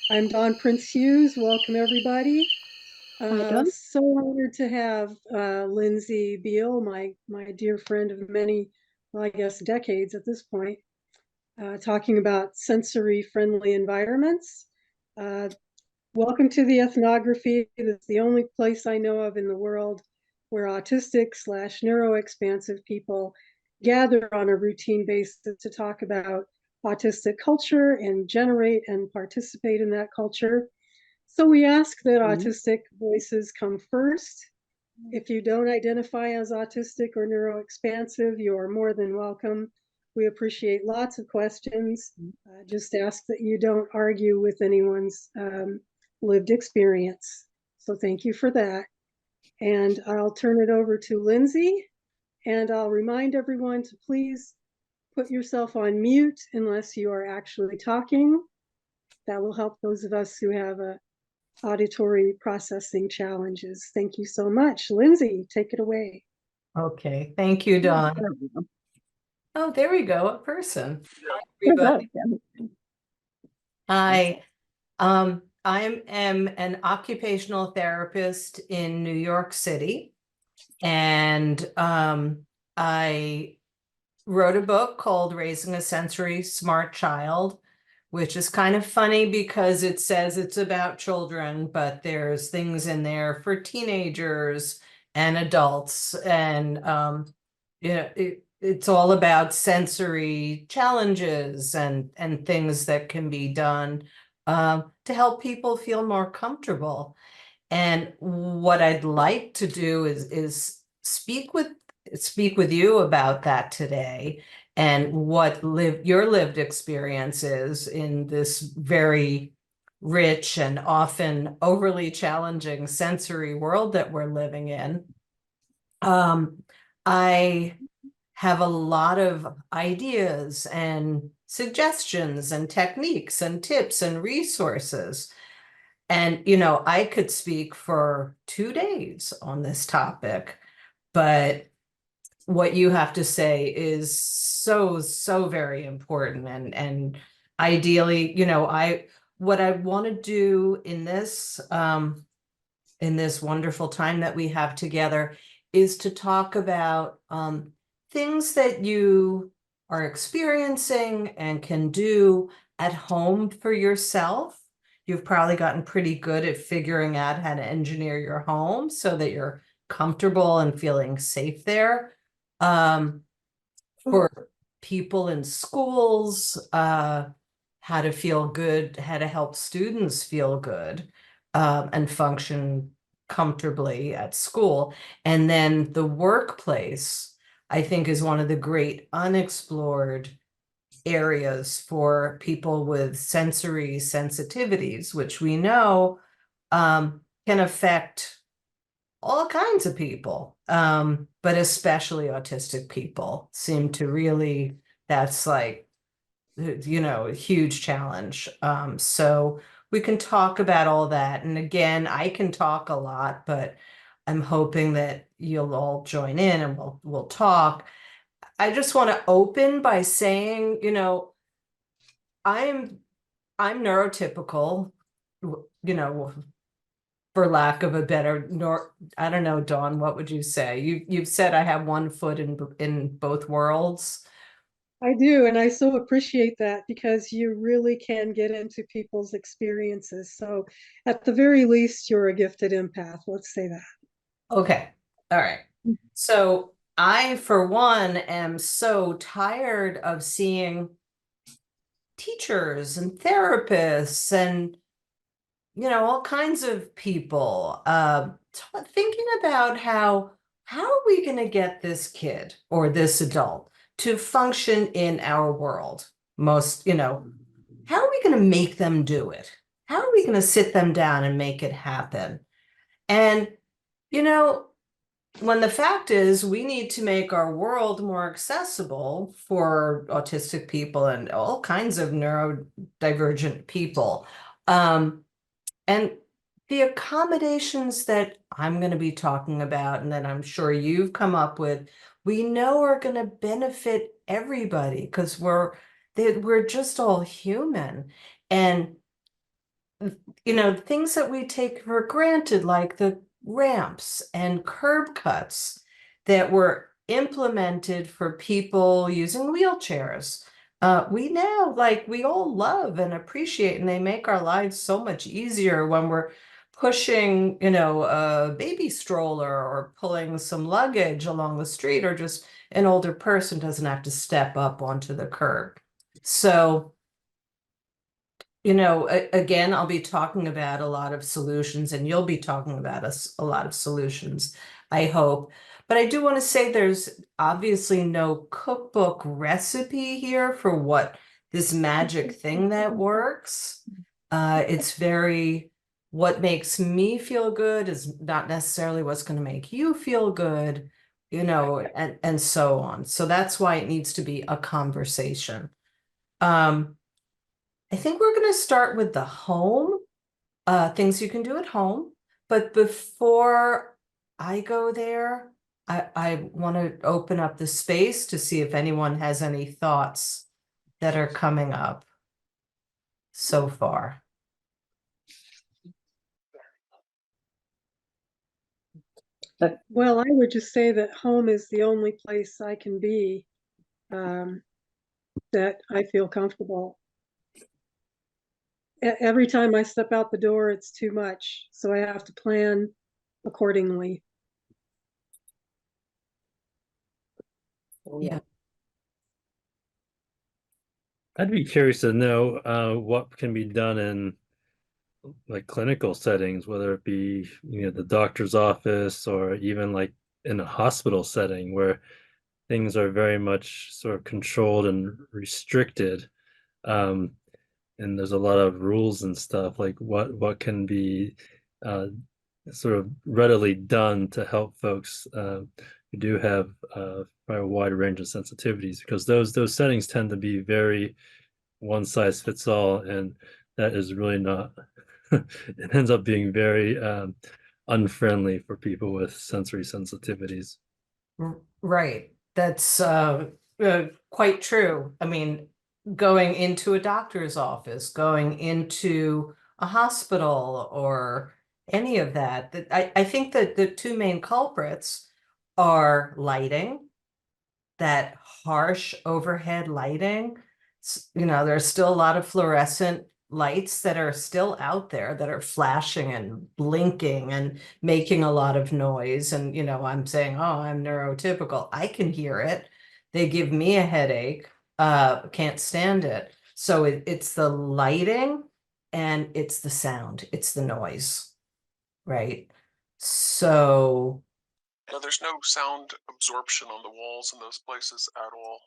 I'm Dawn Prince-Hughes. Welcome, everybody. Hi, Dawn. So honored to have Lindsey Biel, my dear friend of many, well, I guess decades at this point, talking about sensory-friendly environments. Uh, Welcome to the Ethnography. It's the only place I know of in the world where autistic/neuro-expansive people gather on a routine basis to talk about autistic culture and generate and participate in that culture. So we ask that Mhm. autistic voices come first. If you don't identify as autistic or neuroexpansive, you are more than welcome. We appreciate lots of questions. Just ask that you don't argue with anyone's lived experience. So thank you for that. And I'll turn it over to Lindsey, and I'll remind everyone to please put yourself on mute unless you are actually talking. That will help those of us who have auditory processing challenges. Thank you so much. Lindsey, take it away. Okay, thank you, There Dawn. we go. Oh, there we go, a person. Hi, There we everybody. go. Hi, I am an occupational therapist in New York City, and I wrote a book called Raising a Sensory Smart Child, which is kind of funny because it says it's about children, but there's things in there for teenagers and adults, and it's all about sensory challenges and things that can be done to help people feel more comfortable. And what I'd like to do is speak with you about that today and what your lived experience is in this very rich and often overly challenging sensory world that we're living in. I have a lot of ideas and suggestions and techniques and tips and resources. And, I could speak for 2 days on this topic, but what you have to say is so, so very important. And ideally, what I want to do in this wonderful time that we have together is to talk about things that you are experiencing and can do at home for yourself. You've probably gotten pretty good at figuring out how to engineer your home so that you're comfortable and feeling safe there. Um, for people in schools, how to feel good, how to help students feel good, and function comfortably at school. And then the workplace, I think, is one of the great unexplored areas for people with sensory sensitivities, which we know can affect all kinds of people, but especially autistic people seem to really, that's like, a huge challenge. So we can talk about all that. And again, I can talk a lot, but I'm hoping that you'll all join in and we'll talk. I just want to open by saying, I'm I'm neurotypical, you know, for lack of a better, nor I don't know, Dawn, what would you say? You've said I have one foot in both worlds. I do, and I so appreciate that because you really can get into people's experiences. So, at the very least, you're a gifted empath. Let's say that. Okay. All right. So I, for one, am so tired of seeing teachers and therapists and all kinds of people thinking about how are we going to get this kid or this adult to function in our world most, how are we going to make them do it? How are we going to sit them down and make it happen? And you know when the fact is we need to make our world more accessible for autistic people and all kinds of neurodivergent people. And the accommodations that I'm going to be talking about and that I'm sure you've come up with, we know are going to benefit everybody because we're just all human. And things that we take for granted, like the ramps and curb cuts that were implemented for people using wheelchairs. We now, like, we all love and appreciate, and they make our lives so much easier when we're pushing, a baby stroller or pulling some luggage along the street, or just an older person doesn't have to step up onto the curb. So, again, I'll be talking about a lot of solutions, and you'll be talking about a lot of solutions, I hope. But I do want to say there's obviously no cookbook recipe here for what this magic thing that works. It's very, what makes me feel good is not necessarily what's going to make you feel good, and so on. So that's why it needs to be a conversation. I think we're going to start with the home, things you can do at home. But before I go there, I want to open up the space to see if anyone has any thoughts that are coming up so far. Well, I would just say that home is the only place I can be that I feel comfortable. Every time I step out the door, it's too much. So I have to plan accordingly. Yeah. I'd be curious to know what can be done in like clinical settings, whether it be the doctor's office or even like in a hospital setting where things are very much sort of controlled and restricted. Um, and there's a lot of rules and stuff. Like what can be sort of readily done to help folks who do have a wide range of sensitivities, because those settings tend to be very one size fits all, and that is really not. It ends up being very unfriendly for people with sensory sensitivities. Right. That's quite true. I mean, going into a doctor's office, going into a hospital, or any of that, I think that the two main culprits are lighting, that harsh overhead lighting. There's still a lot of fluorescent lights that are still out there that are flashing and blinking and making a lot of noise. And, I'm saying, oh, I'm neurotypical. I can hear it. They give me a headache. Can't stand it. So it's the lighting and it's the sound. It's the noise, right? So, Yeah, there's no sound absorption on the walls in those places at all.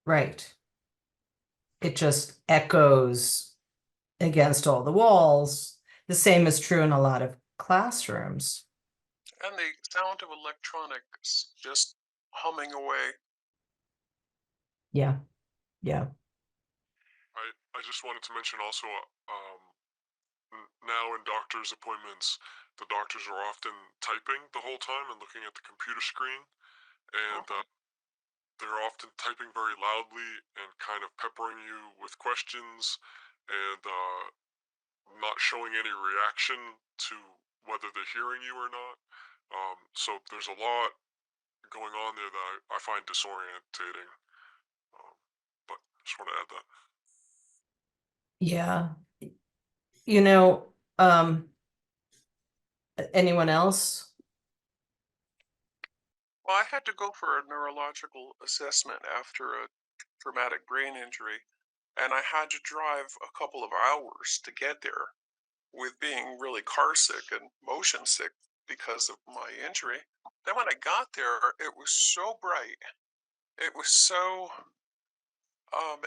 right. It just echoes against all the walls. The same is true in a lot of classrooms. And the sound of electronics just humming away. Yeah. Yeah. I just wanted to mention also, now in doctor's appointments, the doctors are often typing the whole time and looking at the computer screen, and they're often typing very loudly and kind of peppering you with questions, and not showing any reaction to whether they're hearing you or not. So there's a lot going on there that I find disorientating. But I just want to add that. Yeah. Anyone else? Well, I had to go for a neurological assessment after a traumatic brain injury, and I had to drive a couple of hours to get there with being really car sick and motion sick because of my injury. Then when I got there, it was so bright. It was so,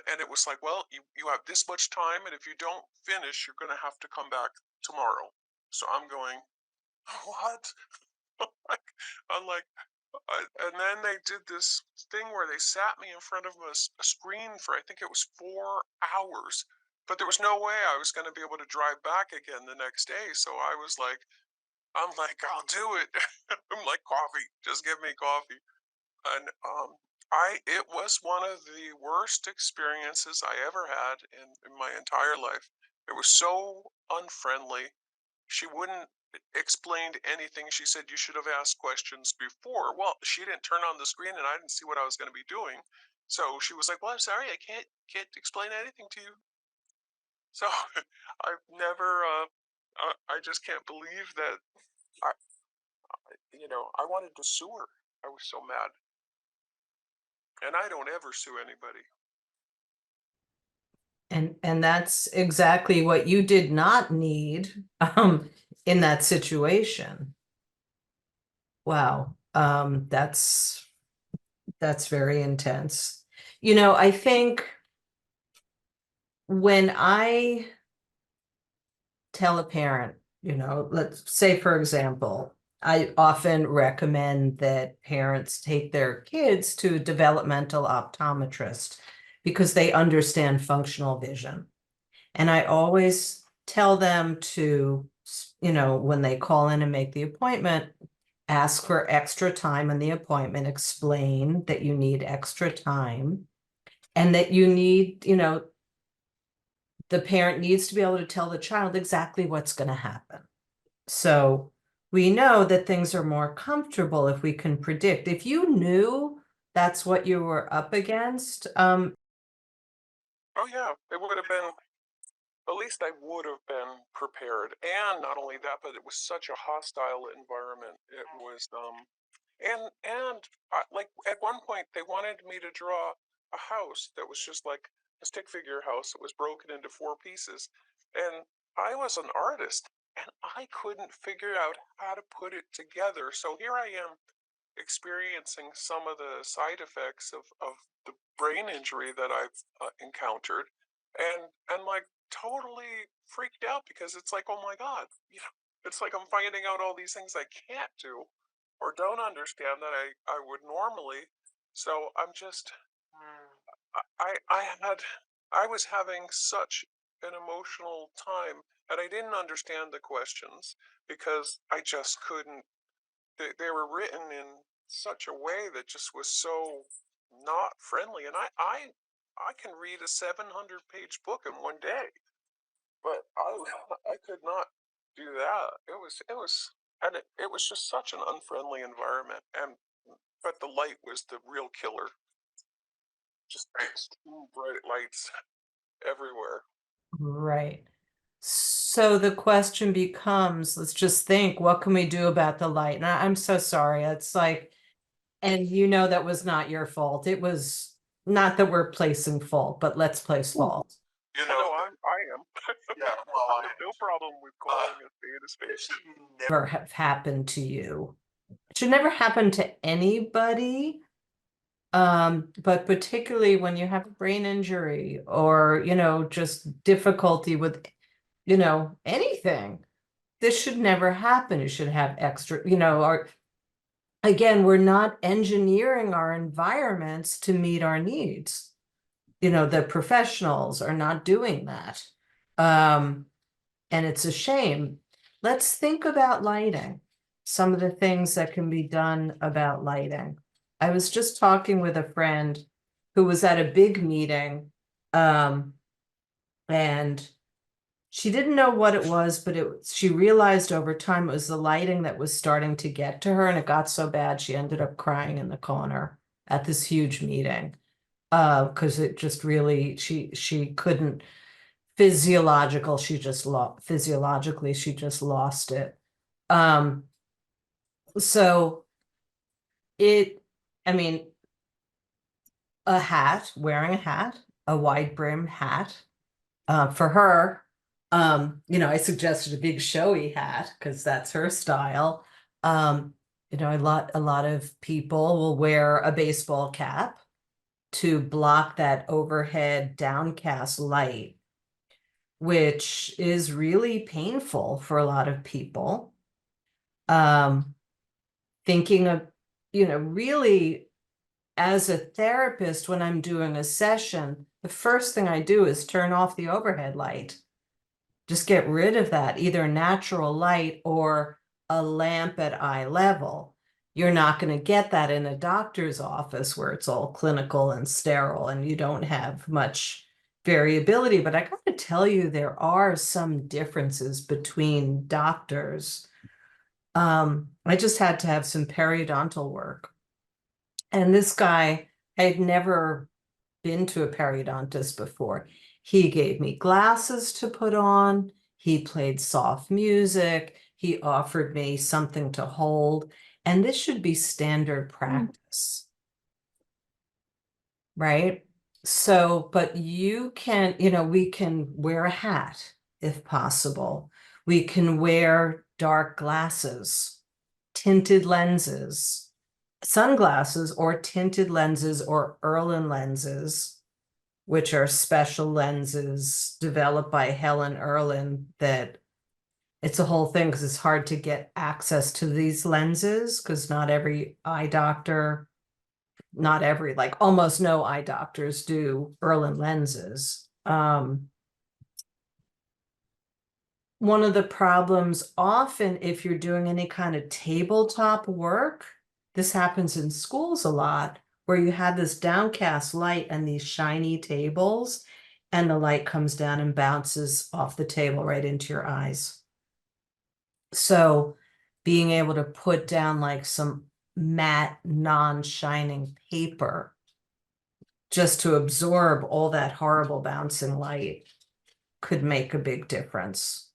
and it was like, well, you have this much time, and if you don't finish, you're going to have to come back tomorrow. So I'm going, what? I'm like, and then they did this thing where they sat me in front of a screen for, I think it was 4 hours, but there was no way I was going to be able to drive back again the next day. So I'm like, I'll do it. I'm like, coffee, just give me coffee. And it was one of the worst experiences I ever had in my entire life. It was so unfriendly. She wouldn't explain anything. She said you should have asked questions before. Well, she didn't turn on the screen and I didn't see what I was going to be doing. So she was like, well, I'm sorry, I can't explain anything to you. So I've never, I just can't believe that I, I wanted to sue her. I was so mad. And I don't ever sue anybody. And that's exactly what you did not need in that situation. Wow. That's very intense. I think when I tell a parent, let's say, for example, I often recommend that parents take their kids to a developmental optometrist because they understand functional vision. And I always tell them to, when they call in and make the appointment, ask for extra time in the appointment, explain that you need extra time and that you need, the parent needs to be able to tell the child exactly what's going to happen. So we know that things are more comfortable if we can predict. If you knew that's what you were up against, Oh yeah, it would have been, at least I would have been prepared. And not only that, but it was such a hostile environment. It was, and like at one point they wanted me to draw a house that was just like a stick figure house that was broken into 4 pieces. And I was an artist and I couldn't figure out how to put it together. So here I am experiencing some of the side effects of the brain injury that I've encountered, and like totally freaked out because it's like, oh my God, it's like I'm finding out all these things I can't do or don't understand that I would normally. So I'm just, I was having such an emotional time and I didn't understand the questions because I just couldn't. They were written in such a way that just was so not friendly. And I can read a 700-page book in one day, but I could not do that. It was just such an unfriendly environment. But the light was the real killer. Just extreme bright lights everywhere. right. So the question becomes, let's just think, what can we do about the light? And I'm so sorry. It's like, and that was not your fault. It was not that we're placing fault, but let's place fault. I am. Yeah, well, I have no problem with calling a spade a spade. Never have happened to you. It should never happen to anybody. But particularly when you have a brain injury or, just difficulty with, anything, this should never happen. You should have extra, or again, we're not engineering our environments to meet our needs. The professionals are not doing that. And it's a shame. Let's think about lighting, some of the things that can be done about lighting. I was just talking with a friend who was at a big meeting, and she didn't know what it was, but she realized over time it was the lighting that was starting to get to her, and it got so bad she ended up crying in the corner at this huge meeting, because it just really, she couldn't, physiologically she just lost it. So I mean, wearing a hat, a wide brim hat, for her, I suggested a big showy hat because that's her style. A lot of people will wear a baseball cap to block that overhead downcast light, which is really painful for a lot of people. Thinking of, really, as a therapist, when I'm doing a session, the first thing I do is turn off the overhead light. Just get rid of that, either natural light or a lamp at eye level. You're not going to get that in a doctor's office where it's all clinical and sterile and you don't have much, variability, but I gotta tell you, there are some differences between doctors. I just had to have some periodontal work. And this guy, I had never been to a periodontist before. He gave me glasses to put on. He played soft music. He offered me something to hold. And this should be standard practice, right? So, but you can, we can wear a hat if possible. We can wear dark glasses, tinted lenses, sunglasses or tinted lenses or Erlen lenses, which are special lenses developed by Helen Erlen. That it's a whole thing because it's hard to get access to these lenses because not every eye doctor, like almost no eye doctors do Erlen lenses. One of the problems often, if you're doing any kind of tabletop work, this happens in schools a lot, where you have this downcast light and these shiny tables, and the light comes down and bounces off the table right into your eyes. So being able to put down like some matte, non-shining paper just to absorb all that horrible bouncing light could make a big difference.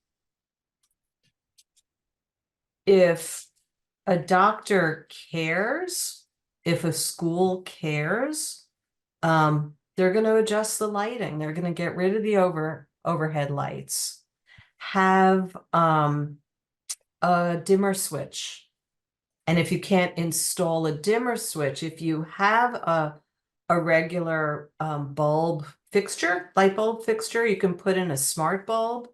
If a doctor cares, if a school cares, they're going to adjust the lighting. They're going to get rid of the overhead lights. Have a dimmer switch. And if you can't install a dimmer switch, if you have a regular light bulb fixture, you can put in a smart bulb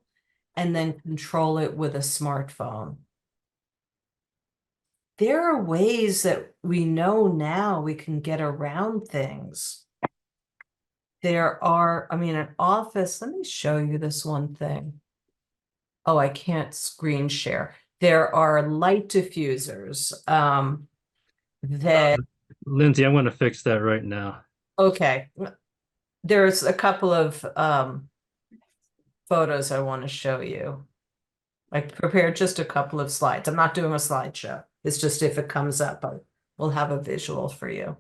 and then control it with a smartphone. There are ways that we know now we can get around things. There are, an office, let me show you this one thing. Oh, I can't screen share. There are light diffusers that, Lindsay, I'm going to fix that right now. okay. There's a couple of photos I want to show you. I prepared just a couple of slides. I'm not doing a slideshow. It's just if it comes up, we'll have a visual for you.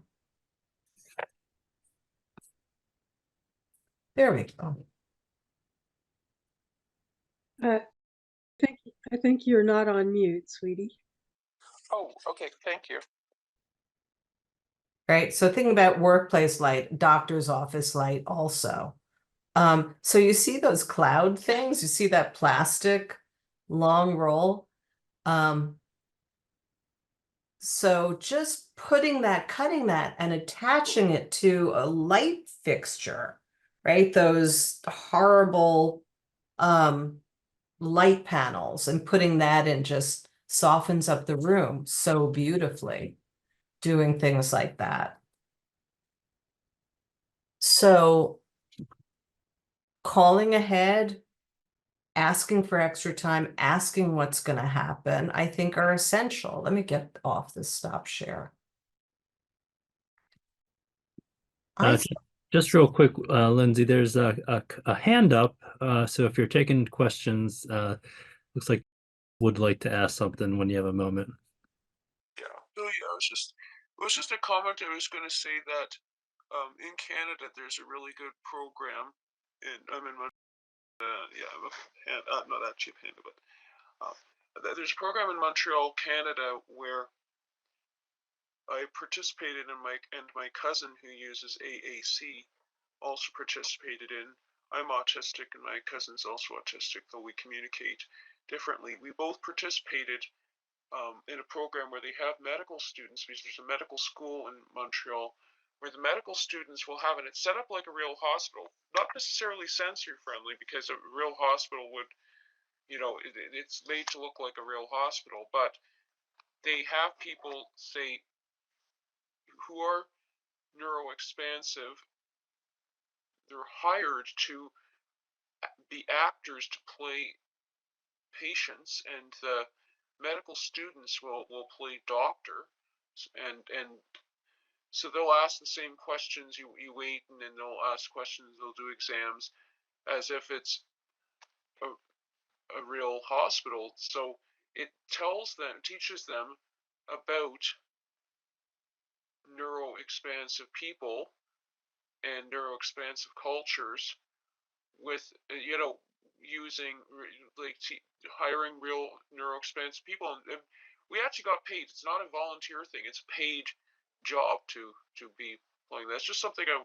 There we go. I think you're not on mute, sweetie. Oh, okay. Thank you. Right. So thinking about workplace light, doctor's office light also. So you see those cloud things, you see that plastic long roll. So just cutting that and attaching it to a light fixture, right? Those horrible light panels, and putting that in just softens up the room so beautifully, doing things like that. So calling ahead, asking for extra time, asking what's going to happen, I think are essential. Let me get off the stop share. Just real quick, Lindsay, there's a hand up. So if you're taking questions, looks like would like to ask something when you have a moment. Yeah. Oh, yeah. It was just a comment. I was going to say that in Canada, there's a really good program. I'm in not actually a panda, but there's a program in Montreal, Canada, where I participated in my cousin who uses AAC also participated in. I'm autistic and my cousin's also autistic, though we communicate differently. We both participated in a program where they have medical students, because there's a medical school in Montreal, where the medical students will have, and it's set up like a real hospital, not necessarily sensory friendly, because a real hospital would, it's made to look like a real hospital, but they have people, say, who are neuroexpansive. They're hired to be actors to play patients, and the medical students will play doctor, and So they'll ask the same questions. You wait, and then they'll ask questions. They'll do exams as if it's a real hospital. So it teaches them about neuro-expansive people and neuro-expansive cultures with, using hiring real neuro-expansive people. And we actually got paid. It's not a volunteer thing. It's a paid job to be playing. That's just something I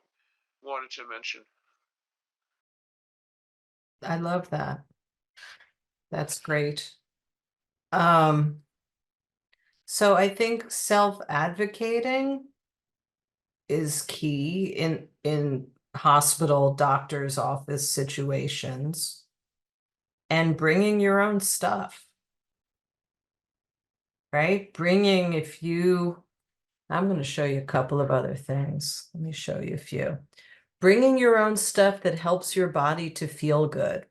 wanted to mention. I love that. That's great. So I think self-advocating is key in hospital, doctor's office situations, and bringing your own stuff, right? I'm going to show you a couple of other things. Let me show you a few. Bringing your own stuff that helps your body to feel good.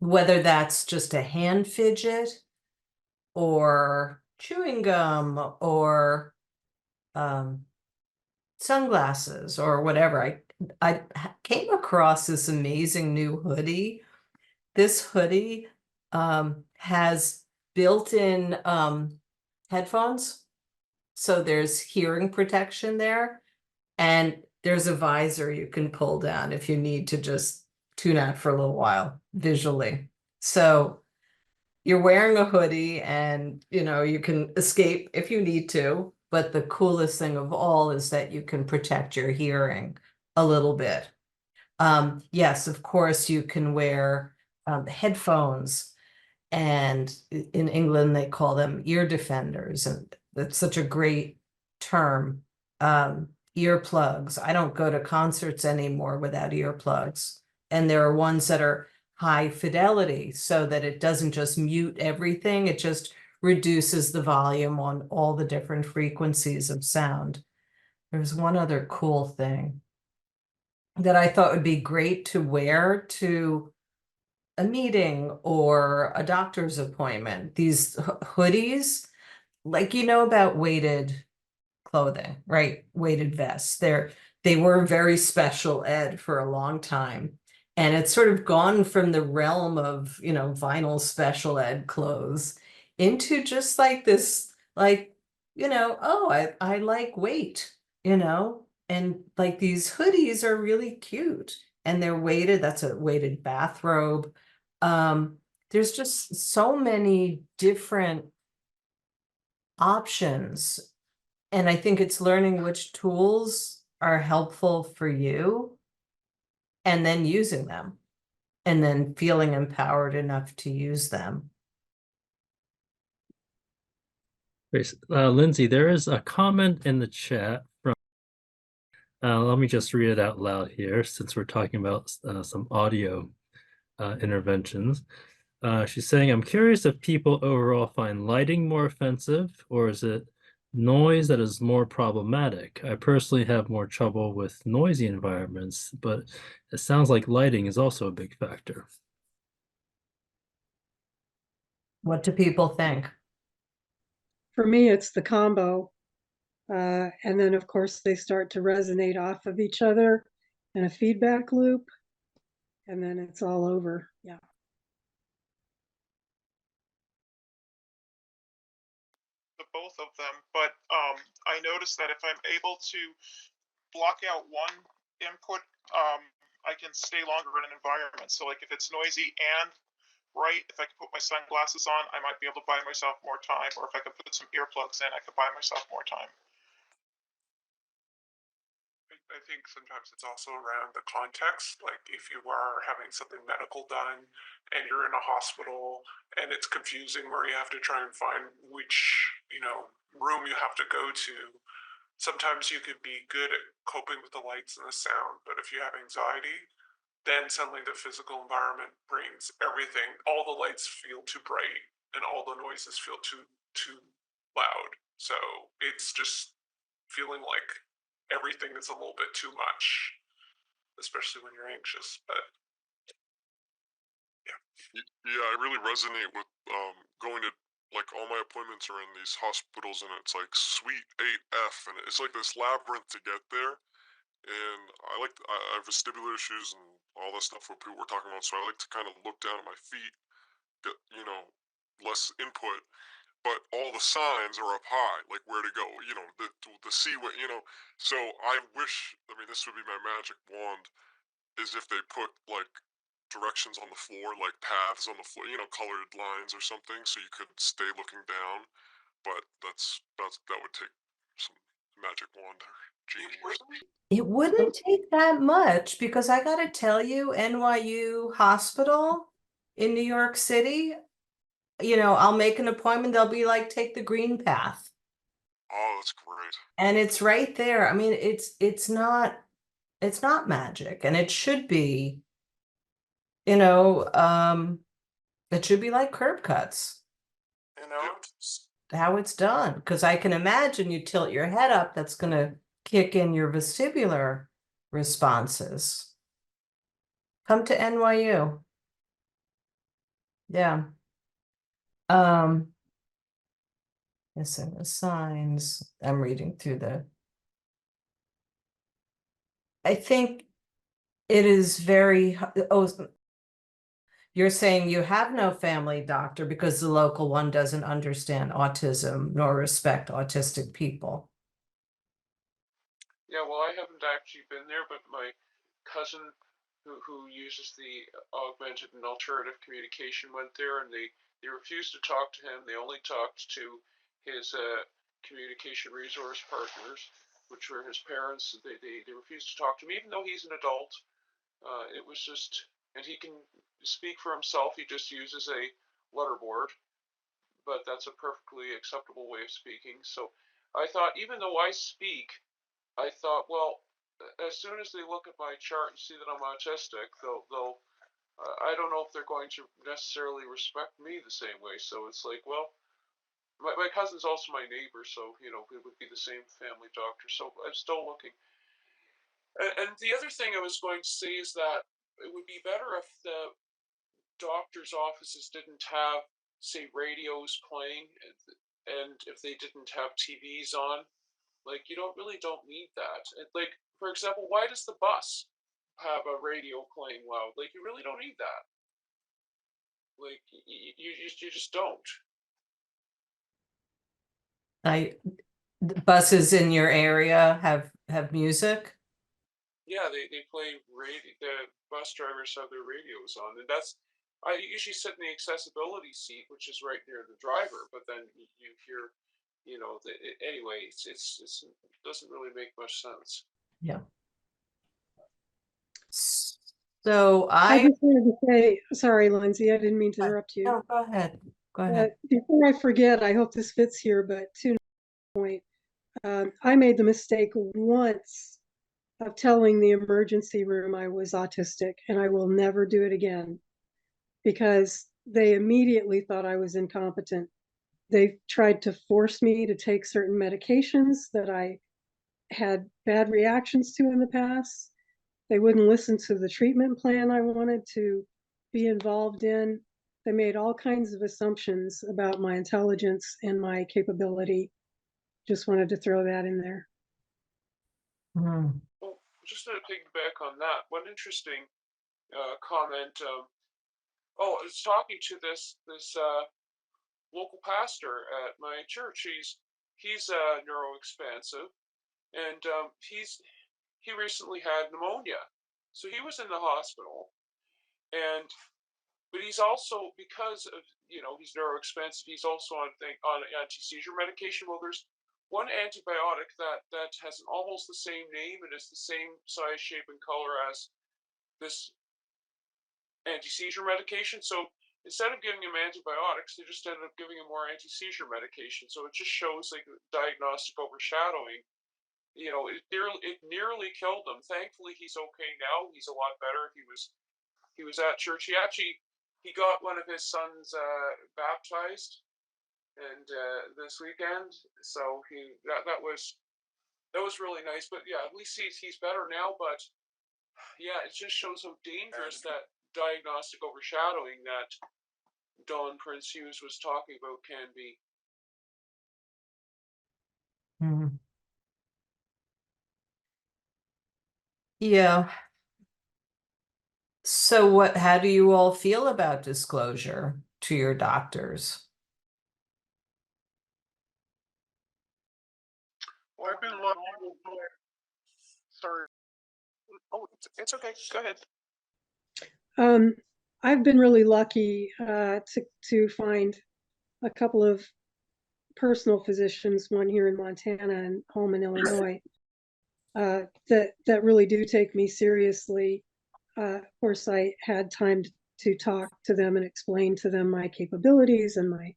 Whether that's just a hand fidget or chewing gum or sunglasses or whatever. I came across this amazing new hoodie. This hoodie has built-in headphones. So there's hearing protection there. And there's a visor you can pull down if you need to just tune out for a little while visually. So you're wearing a hoodie and, you can escape if you need to. But the coolest thing of all is that you can protect your hearing a little bit. Yes, of course, you can wear headphones. And in England, they call them ear defenders. And that's such a great term. Earplugs. I don't go to concerts anymore without earplugs. And there are ones that are high fidelity so that it doesn't just mute everything. It just reduces the volume on all the different frequencies of sound. There's one other cool thing that I thought would be great to wear to a meeting or a doctor's appointment. These hoodies, like about weighted clothing, right? Weighted vests. They were very special ed for a long time. And it's sort of gone from the realm of, vinyl special ed clothes into just like this, I like weight, and like these hoodies are really cute and they're weighted. That's a weighted bathrobe. There's just so many different options. And I think it's learning which tools are helpful for you and then using them and then feeling empowered enough to use them. Lindsay, there is a comment in the chat from, let me just read it out loud here since we're talking about some audio interventions. She's saying, I'm curious if people overall find lighting more offensive, or is it noise that is more problematic? I personally have more trouble with noisy environments, but it sounds like lighting is also a big factor. What do people think? For me, it's the combo. And then, of course, they start to resonate off of each other in a feedback loop. And then it's all over. Yeah. The both of them, but I noticed that if I'm able to block out one input, I can stay longer in an environment. So like if it's noisy and bright, if I could put my sunglasses on, I might be able to buy myself more time. Or if I could put some earplugs in, I could buy myself more time. I think sometimes it's also around the context. Like if you are having something medical done and you're in a hospital and it's confusing where you have to try and find which, room you have to go to. Sometimes you could be good at coping with the lights and the sound, but if you have anxiety, then suddenly the physical environment brings everything. All the lights feel too bright and all the noises feel too loud. So it's just feeling like everything is a little bit too much, especially when you're anxious. But yeah, I really resonate with going to like all my appointments are in these hospitals, and it's like Suite 8F, and it's like this labyrinth to get there. And I have vestibular issues and all that stuff what people were talking about, so I like to kind of look down at my feet, get less input, but all the signs are up high, like where to go, the see what So I wish, I mean, this would be my magic wand, is if they put like directions on the floor, like paths on the floor, colored lines or something, so you could stay looking down. But that would take some magic wand or genius. It wouldn't take that much, because I gotta tell you, NYU Hospital in New York City, I'll make an appointment, they'll be like, take the green path. Oh, that's great. And it's right there. I mean, it's not magic, and it should be, it should be like curb cuts, how it's done. Because I can imagine you tilt your head up, that's gonna kick in your vestibular responses. Come to NYU. Yeah. Missing the signs. I'm reading through I think it is very, you're saying you have no family doctor because the local one doesn't understand autism nor respect autistic people. Yeah, well, I haven't actually been there, but my cousin who uses the augmented and alternative communication went there, and they refused to talk to him. They only talked to his communication resource partners, which were his parents. They refused to talk to him, even though he's an adult. It was just, and he can speak for himself. He just uses a letterboard, but that's a perfectly acceptable way of speaking. So I thought, even though I speak, I thought, well, as soon as they look at my chart and see that I'm autistic, they'll I don't know if they're going to necessarily respect me the same way. So it's like, well, my cousin's also my neighbor, so it would be the same family doctor. So I'm still looking. And the other thing I was going to say is that it would be better if the doctor's offices didn't have, say, radios playing, and if they didn't have TVs on. Like, you don't need that. Like, for example, why does the bus have a radio playing loud? Like, you really don't need that. Like, you just don't. The buses in your area have music? Yeah, they play radio. The bus drivers have their radios on, and I usually sit in the accessibility seat, which is right near the driver. But then you hear, anyway, it doesn't really make much sense. Yeah. So I just wanted to say, sorry, Lindsay, I didn't mean to interrupt you. No, go ahead. Go ahead. Before I forget, I hope this fits here, but to the point, I made the mistake once of telling the emergency room I was autistic, and I will never do it again, because they immediately thought I was incompetent. They tried to force me to take certain medications that I had bad reactions to in the past. They wouldn't listen to the treatment plan I wanted to be involved in. They made all kinds of assumptions about my intelligence and my capability. Just wanted to throw that in there. Mm. Well, just to piggyback on that, one interesting comment. I was talking to this local pastor at my church. He's neuroexpansive, and he recently had pneumonia, so he was in the hospital. But he's also, because of he's neuroexpansive, he's also on anti-seizure medication. Well, there's one antibiotic that has almost the same name and is the same size, shape, and color as this anti-seizure medication. So instead of giving him antibiotics, they just ended up giving him more anti-seizure medication. So it just shows like diagnostic overshadowing. It nearly killed him. Thankfully, he's okay now. He's a lot better. He was at church. He got one of his sons baptized, and this weekend. So that was really nice. But yeah, at least he's better now. But yeah, it just shows how dangerous that diagnostic overshadowing, that Don Prince-Hughes was talking about can be. Mhm. Yeah. So how do you all feel about disclosure to your doctors? Well, I've been lucky with my. Sorry. Oh, it's okay. Go ahead. I've been really lucky to find a couple of personal physicians, one here in Montana and home in Illinois, that really do take me seriously. Of course, I had time to talk to them and explain to them my capabilities and my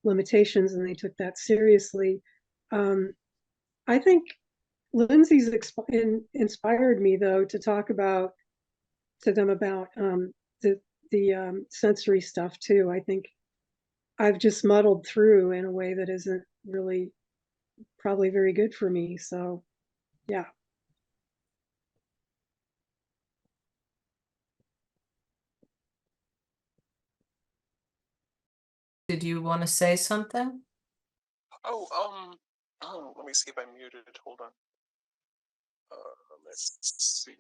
limitations, and they took that seriously. I think Lindsey's inspired me, though, to talk to them about the sensory stuff too. I think I've just muddled through in a way that isn't really probably very good for me. So, yeah. Did you want to say something? Let me see if I'm muted. Hold on. Let's see.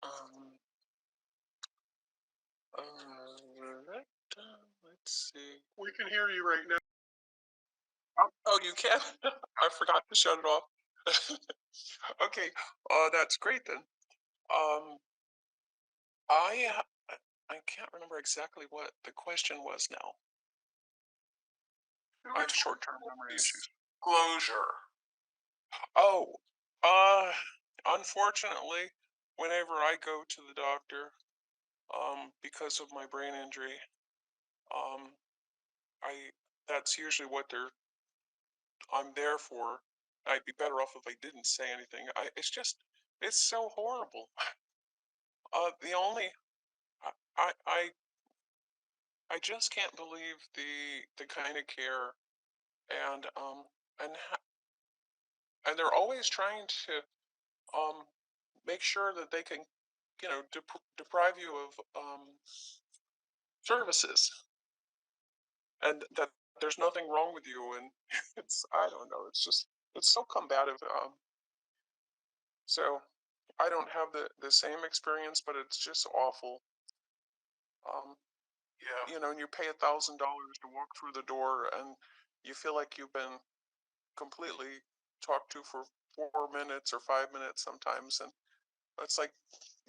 Um, let's see. We can hear you right now. Oh, you can? I forgot to shut it off. Okay, that's great then. I I can't remember exactly what the question was now. I have short-term memory issues. Disclosure. Oh, unfortunately, whenever I go to the doctor, because of my brain injury, um, I that's usually what I'm there for. I'd be better off if I didn't say anything. It's so horrible. The only, I, I, I just can't believe the kind of care and and and they're always trying to make sure that they can, deprive you of services, and that there's nothing wrong with you, and I don't know, it's so combative. So I don't have the same experience, but it's just awful. Yeah, and you pay $1,000 to walk through the door, and you feel like you've been completely talked to for 4 minutes or 5 minutes sometimes, and it's like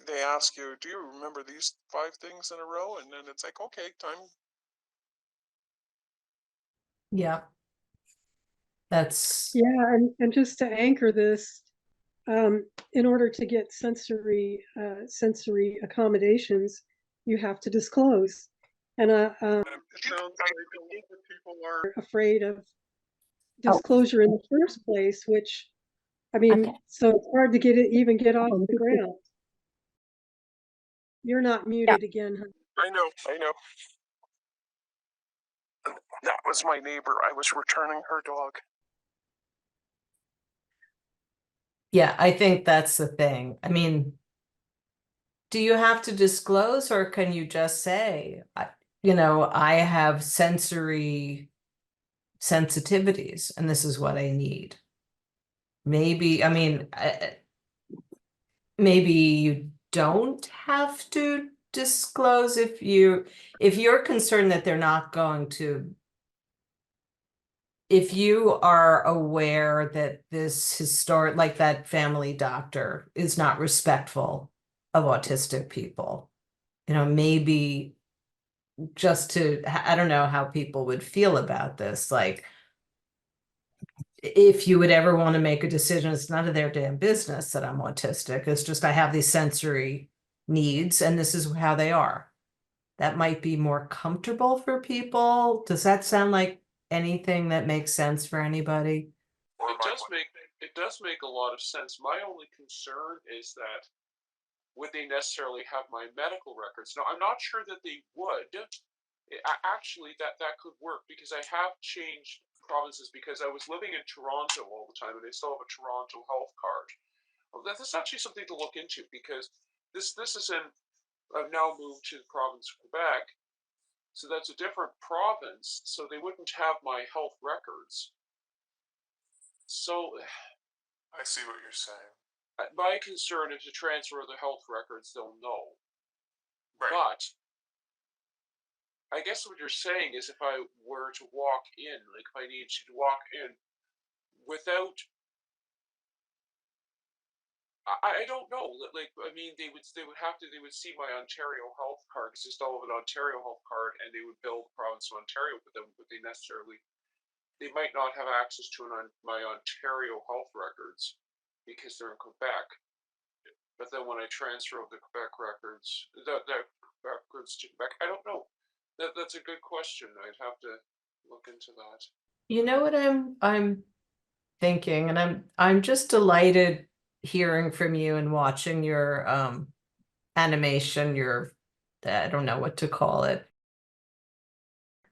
they ask you, "Do you remember these 5 things in a row?" And then it's like, "Okay, time." Yeah. That's Yeah, and just to anchor this, in order to get sensory accommodations, you have to disclose. And It sounds like a lot of people are. afraid of disclosure in the first place, which, I mean, Okay. so it's hard to even get off the ground. You're not muted again, honey. I know. That was my neighbor. I was returning her dog. Yeah, I think that's the thing. I mean, do you have to disclose, or can you just say, I have sensory sensitivities and this is what I need? Maybe, I mean, maybe you don't have to disclose if you're concerned that they're not going to, if you are aware that this historic, like that family doctor is not respectful of autistic people, maybe just I don't know how people would feel about this. Like, if you would ever want to make a decision, it's none of their damn business that I'm autistic. It's just I have these sensory needs and this is how they are. That might be more comfortable for people. Does that sound like anything that makes sense for anybody? Well, it does make a lot of sense. My only concern is that would they necessarily have my medical records? Now, I'm not sure that they would. Actually, that could work because I have changed provinces because I was living in Toronto all the time and I still have a Toronto health card. Well, that's actually something to look into because this is in. I've now moved to the province of Quebec, So that's a different province, so they wouldn't have my health records. So I see what you're saying. my concern is to transfer the health records, they'll know. Right. But I guess what you're saying is if I were to walk in, like if I need to walk in without, I don't know. Like, I mean, they would see my Ontario health card, because it's all of an Ontario health card, and they would bill the province of Ontario, but then would they necessarily, they might not have access to my Ontario health records because they're in Quebec. But then when I transfer the Quebec records, the records to Quebec, I don't know. That's a good question. I'd have to look into that. You know what I'm thinking, and I'm just delighted hearing from you and watching your animation, your, I don't know what to call it.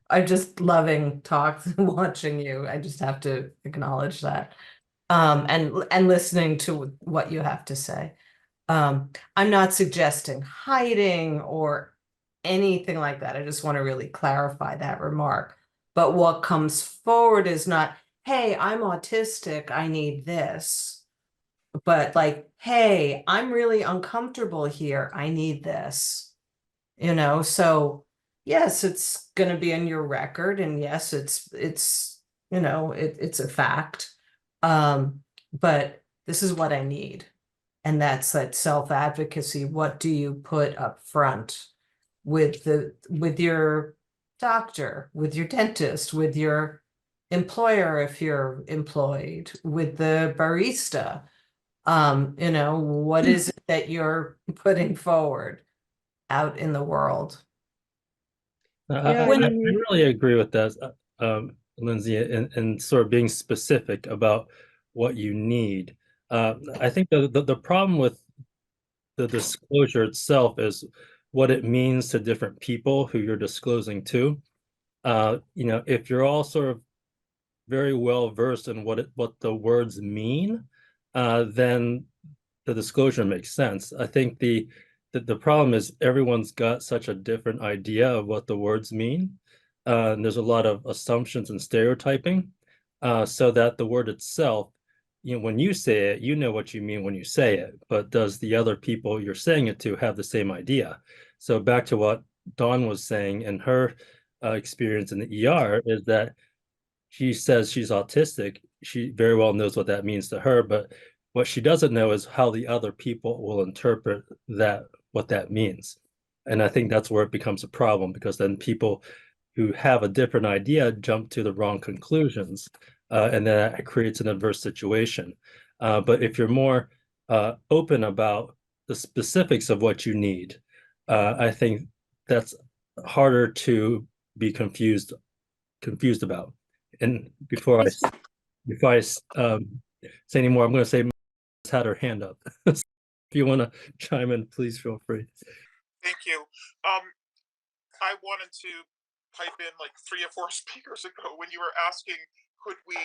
I'm just loving talks and watching you. I just have to acknowledge that. And listening to what you have to say. I'm not suggesting hiding or anything like that. I just want to really clarify that remark. But what comes forward is not, hey, I'm autistic, I need this. But like, hey, I'm really uncomfortable here, I need this. You know, so yes, it's going to be in your record, and yes, it's you know, it's a fact. But this is what I need. And that's that self-advocacy. What do you put up front with your doctor, with your dentist, with your employer if you're employed, with the barista? You know, what is it that you're putting forward out in the world? Yeah, I really agree with that, Lindsay, and sort of being specific about what you need. I think the problem with the disclosure itself is what it means to different people who you're disclosing to. You know, if you're all sort of very well versed in what the words mean, then the disclosure makes sense. I think the problem is everyone's got such a different idea of what the words mean. And there's a lot of assumptions and stereotyping, so that the word itself, you know, when you say it, you know what you mean when you say it, but does the other people you're saying it to have the same idea? So back to what Dawn was saying in her experience in the ER is that she says she's autistic. She very well knows what that means to her, but what she doesn't know is how the other people will interpret that, what that means. And I think that's where it becomes a problem, because then people who have a different idea jump to the wrong conclusions, and then it creates an adverse situation. But if you're more open about the specifics of what you need, I think that's harder to be confused about. And before I say any more, I'm going to say Ms. had her hand up. If you want to chime in, please feel free. Thank you. I wanted to pipe in like 3 or 4 speakers ago when you were asking, could we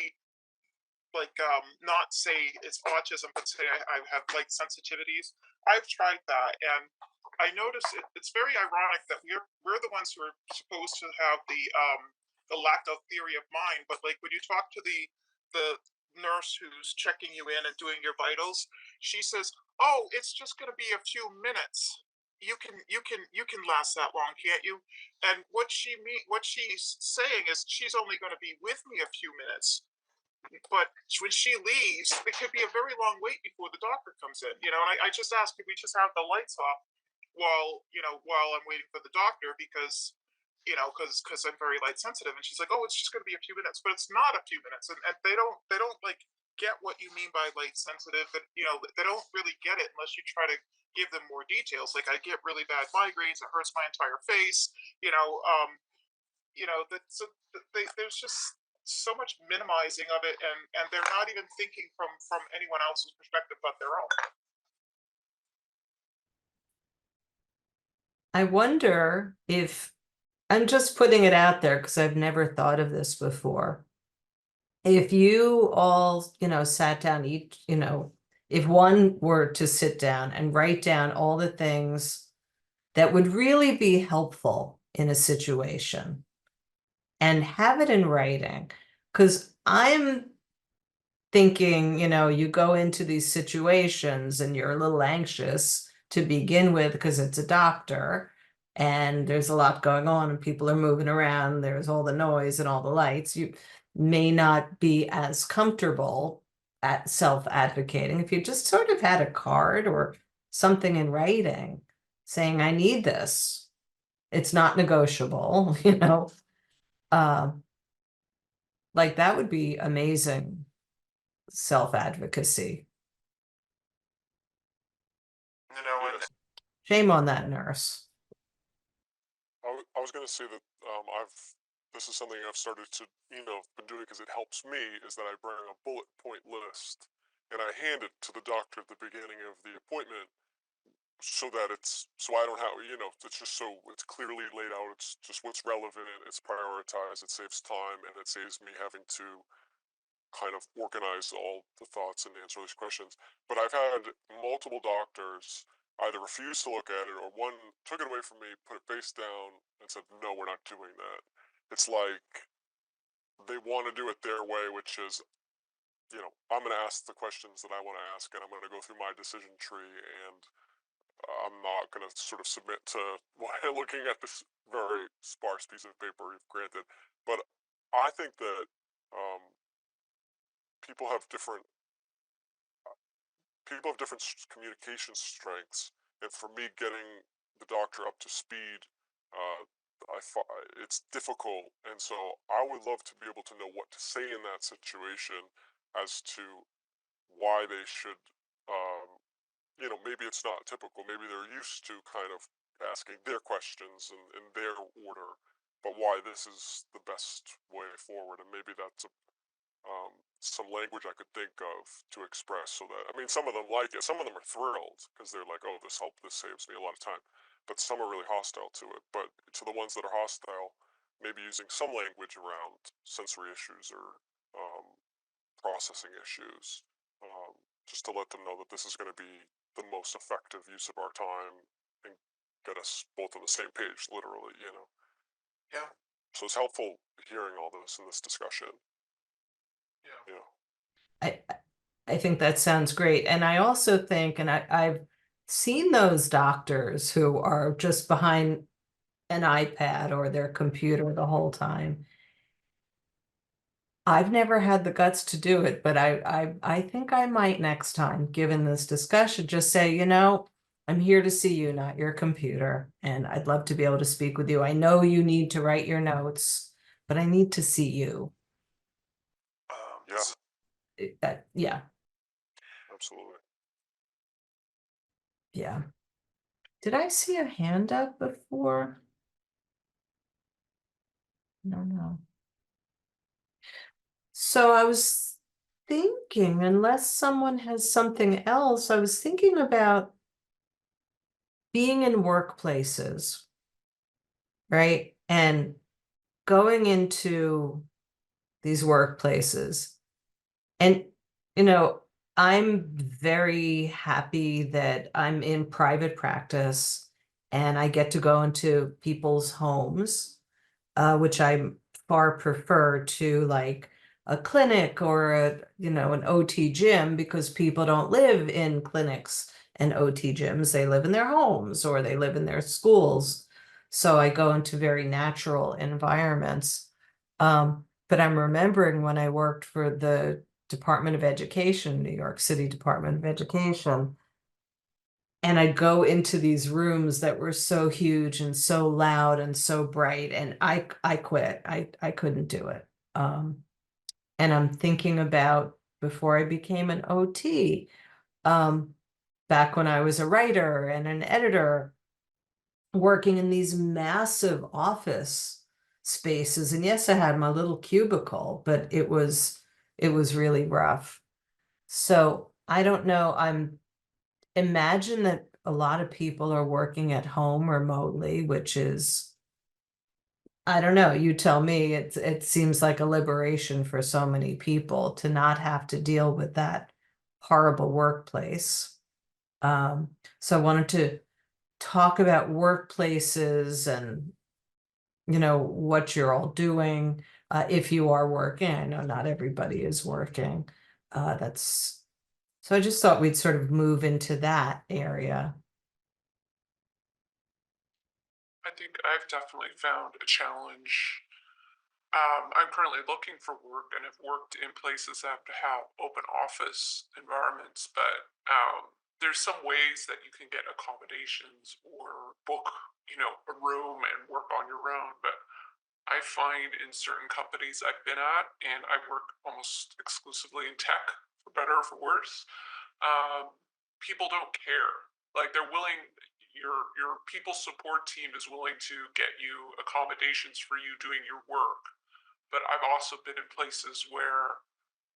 not say it's autism, but say I have like sensitivities. I've tried that, and I notice it's very ironic that we're the ones who are supposed to have the lack of theory of mind, but like when you talk to the nurse who's checking you in and doing your vitals, she says, "Oh, it's just going to be a few minutes. You can last that long, can't you?" And what she's saying is she's only going to be with me a few minutes. But when she leaves, it could be a very long wait before the doctor comes in. You know, and I just asked, could we just have the lights off while I'm waiting for the doctor, because I'm very light sensitive. And she's like, oh, it's just going to be a few minutes, but it's not a few minutes. And they don't like get what you mean by light sensitive. That they don't really get it unless you try to give them more details. Like I get really bad migraines. It hurts my entire face. There's just so much minimizing of it, and they're not even thinking from anyone else's perspective but their own. I wonder if, I'm just putting it out there because I've never thought of this before. If you all, sat down each, if one were to sit down and write down all the things that would really be helpful in a situation and have it in writing. Because I'm thinking, you go into these situations and you're a little anxious to begin with because it's a doctor and there's a lot going on and people are moving around. There's all the noise and all the lights. You may not be as comfortable at self-advocating. If you just sort of had a card or something in writing saying, I need this, it's not negotiable, like that would be amazing self-advocacy. Yes. Shame on that nurse. I was going to say that this is something I've started to, been doing because it helps me, is that I bring a bullet point list and I hand it to the doctor at the beginning of the appointment so that so I don't have, it's just so it's clearly laid out. It's just what's relevant, it's prioritized, it saves time, and it saves me having to kind of organize all the thoughts and answer these questions. But I've had multiple doctors either refuse to look at it or one took it away from me, put it face down, and said, no, we're not doing that. It's like they want to do it their way, which is, I'm going to ask the questions that I want to ask, and I'm going to go through my decision tree, and I'm not going to sort of submit to looking at this very sparse piece of paper you've granted. But I think that people have different communication strengths, and for me, getting the doctor up to speed, it's difficult, and so I would love to be able to know what to say in that situation as to why they should, maybe it's not typical, maybe they're used to kind of asking their questions in their order, but why this is the best way forward, and maybe that's some language I could think of to express so that, some of them like it, some of them are thrilled because they're like, oh, this saves me a lot of time, but some are really hostile to it. But to the ones that are hostile, maybe using some language around sensory issues or processing issues, just to let them know that this is going to be the most effective use of our time and get us both on the same page, literally, Yeah. So it's helpful hearing all this in this discussion. Yeah. I think that sounds great. And I also think, and I've seen those doctors who are just behind an iPad or their computer the whole time. I've never had the guts to do it, but I think I might next time, given this discussion, just say, I'm here to see you, not your computer, and I'd love to be able to speak with you. I know you need to write your notes, but I need to see you. Yeah, Yeah. absolutely. Yeah. Did I see a hand up before? No. So I was thinking, unless someone has something else, I was thinking about being in workplaces, right? And going into these workplaces. And, I'm very happy that I'm in private practice and I get to go into people's homes, which I far prefer to like a clinic or an OT gym, because people don't live in clinics and OT gyms. They live in their homes or they live in their schools. So I go into very natural environments. But I'm remembering when I worked for the Department of Education, New York City Department of Education, and I'd go into these rooms that were so huge and so loud and so bright, and I quit. I couldn't do it. And I'm thinking about before I became an OT, back when I was a writer and an editor, working in these massive office spaces. And yes, I had my little cubicle, but it was really rough. So I don't know. Imagine that a lot of people are working at home remotely, which is, I don't know, you tell me, it seems like a liberation for so many people to not have to deal with that horrible workplace. So I wanted to talk about workplaces and you know, what you're all doing, if you are working. I know not everybody is working. So I just thought we'd sort of move into that area. I think I've definitely found a challenge. I'm currently looking for work and have worked in places that have to have open office environments, but there's some ways that you can get accommodations or book, a room and work on your own. But I find in certain companies I've been at, and I work almost exclusively in tech, for better or for worse, people don't care. Like they're willing, your people support team is willing to get you accommodations for you doing your work. But I've also been in places where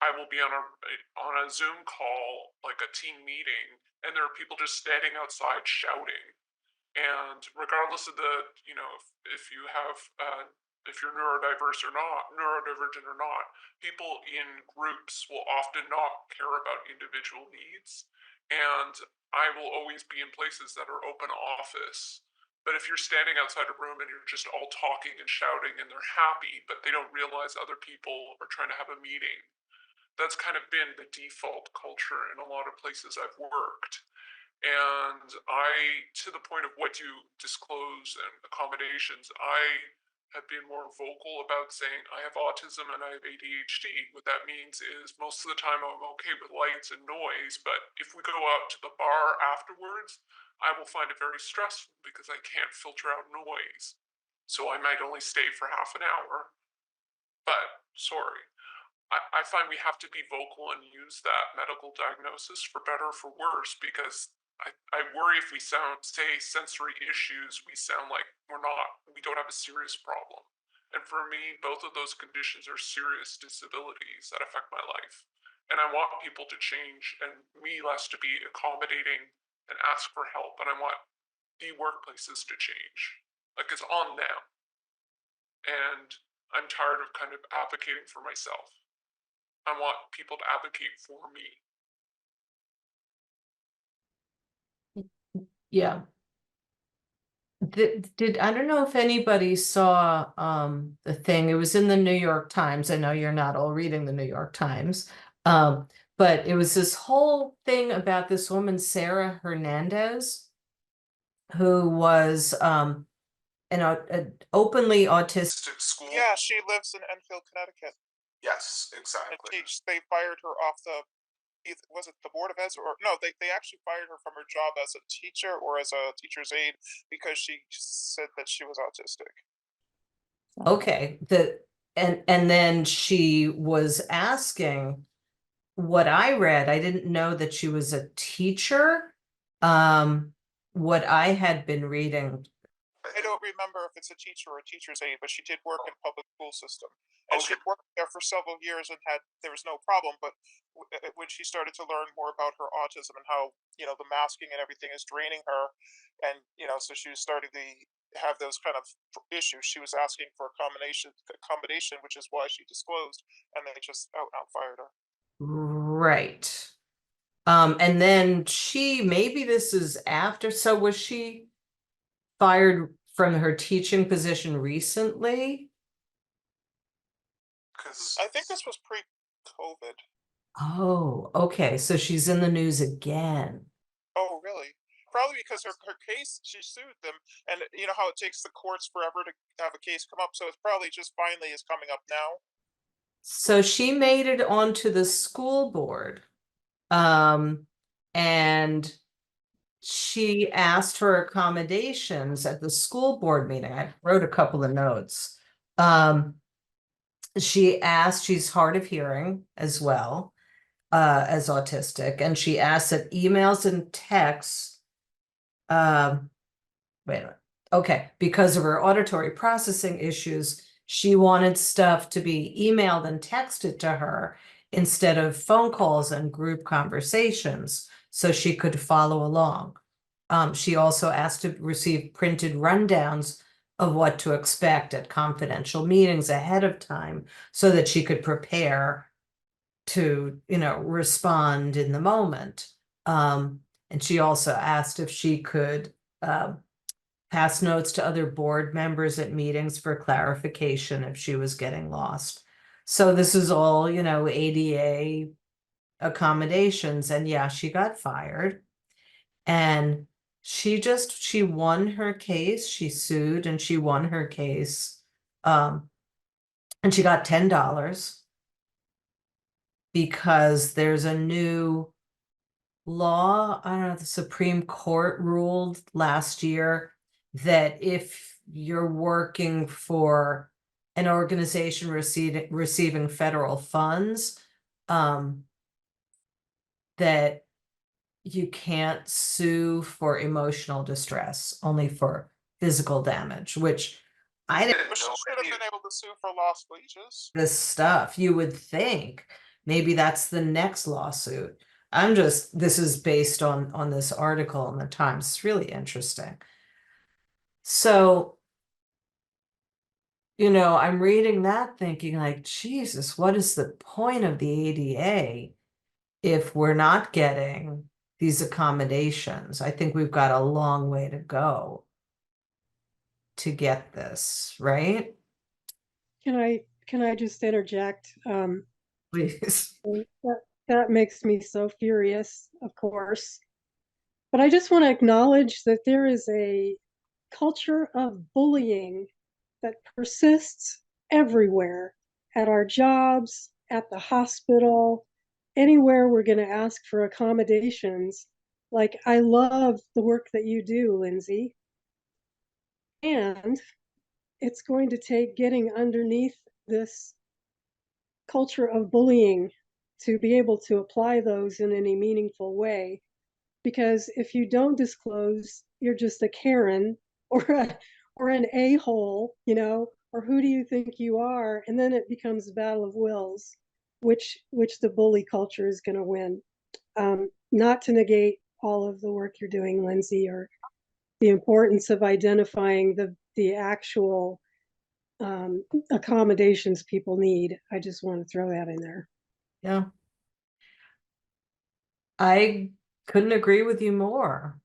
I will be on a Zoom call, like a team meeting, and there are people just standing outside shouting. And regardless of if you have if you're neurodiverse or not, neurodivergent or not, people in groups will often not care about individual needs. And I will always be in places that are open office. But if you're standing outside a room and you're just all talking and shouting and they're happy, but they don't realize other people are trying to have a meeting, that's kind of been the default culture in a lot of places I've worked. And to the point of what you disclose and accommodations, I have been more vocal about saying I have autism and I have ADHD. What that means is most of the time I'm okay with lights and noise, but if we go out to the bar afterwards, I will find it very stressful because I can't filter out noise. So I might only stay for half an hour. But sorry, I find we have to be vocal and use that medical diagnosis for better or for worse, because I worry if we say sensory issues, we sound like we don't have a serious problem. And for me, both of those conditions are serious disabilities that affect my life. And I want people to change and me less to be accommodating and ask for help. And I want the workplaces to change. Like it's on them. And I'm tired of kind of advocating for myself. I want people to advocate for me. Yeah. I don't know if anybody saw the thing. It was in the New York Times. I know you're not all reading the New York Times. But it was this whole thing about this woman, Sarah Hernandez, who was an openly autistic School? Yeah, she lives in Enfield, Connecticut. Yes, And exactly. they fired her off was it the Board of Eds, or no, they actually fired her from her job as a teacher or as a teacher's aide because she said that she was autistic. Okay, and then she was asking what I read. I didn't know that she was a teacher. What I had been reading. I don't remember if it's a teacher or a teacher's aide, but she did work in public school system. And she worked there for several years and there was no problem. But when she started to learn more about her autism and how, the masking and everything is draining her, and, so she was starting to have those kind of issues, she was asking for accommodation, which is why she disclosed, and they just out fired her. Right. And then maybe this is after, so was she fired from her teaching position recently? I think this was pre-COVID. Oh, okay. So she's in the news again. Oh, really? Probably because her case, she sued them, and you know how it takes the courts forever to have a case come up, so it's probably just finally is coming up now. So she made it onto the school board. And she asked for accommodations at the school board meeting. I wrote a couple of notes. She's hard of hearing as well, as autistic, and she asked that emails and texts, wait a minute. Okay, because of her auditory processing issues, she wanted stuff to be emailed and texted to her instead of phone calls and group conversations, so she could follow along. She also asked to receive printed rundowns of what to expect at confidential meetings ahead of time so that she could prepare to, respond in the moment. And she also asked if she could pass notes to other board members at meetings for clarification if she was getting lost. So this is all, you know, ADA accommodations. And yeah, she got fired. And she won her case. She sued and she won her case. And she got $10 because there's a new law. I don't know, the Supreme Court ruled last year that if you're working for an organization receiving federal funds, that you can't sue for emotional distress, only for physical damage, which I didn't But she know should have been able to sue for lost wages. this stuff. You would think maybe that's the next lawsuit. This is based on this article in the Times. It's really interesting. So, you know, I'm reading that thinking like, Jesus, what is the point of the ADA if we're not getting these accommodations? I think we've got a long way to go to get this, right? Can I just interject? Please. That makes me so furious, of course. But I just want to acknowledge that there is a culture of bullying that persists everywhere, at our jobs, at the hospital, anywhere we're going to ask for accommodations. Like, I love the work that you do, Lindsey. And it's going to take getting underneath this culture of bullying to be able to apply those in any meaningful way. Because if you don't disclose, you're just a Karen or an a-hole, you know, or who do you think you are? And then it becomes a battle of wills, which the bully culture is going to win. Not to negate all of the work you're doing, Lindsey, or the importance of identifying the actual accommodations people need. I just want to throw that in there. Yeah. I couldn't agree with you more.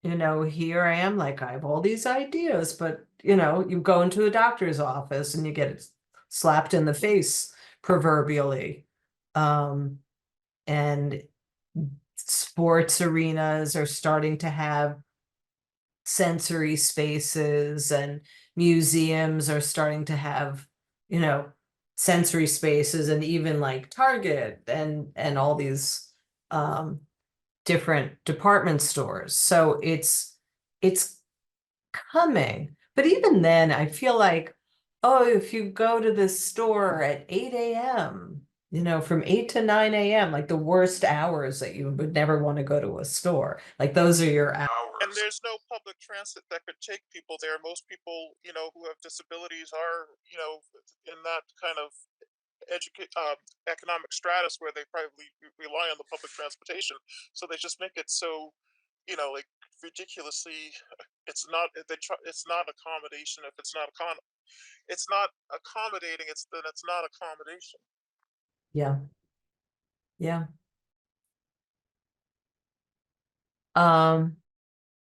You know, here I am, like, I have all these ideas, but, you know, you go into a doctor's office and you get slapped in the face proverbially. And sports arenas are starting to have sensory spaces, and museums are starting to have, you know, sensory spaces, and even like Target and all these different department stores. So it's coming. But even then, I feel like, oh, if you go to this store at 8 a.m., you know, from 8 to 9 a.m., like the worst hours that you would never want to go to a store. Like those are your hours. And there's no public transit that could take people there. Most people, you know, who have disabilities are, you know, in that kind of economic stratus where they probably rely on the public transportation. So they just make it so, you know, like ridiculously. It's not. It's not accommodation. If it's not it's not accommodating. Then it's not accommodation. Yeah. Yeah.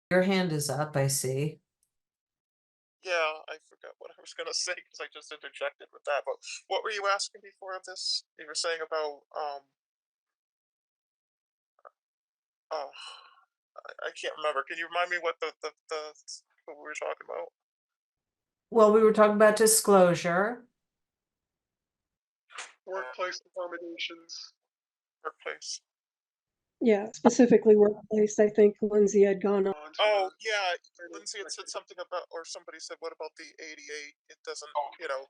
Your hand is up, I see. Yeah, I forgot what I was going to say because I just interjected with that. But what were you asking before this? You were saying about oh, I can't remember. Can you remind me what what we were talking about? Well, we were talking about disclosure. Workplace accommodations. Workplace. Yeah, specifically workplace. I think Lindsey had gone on. Oh yeah, Lindsey had said something about, or somebody said, what about the ADA? It doesn't, you know,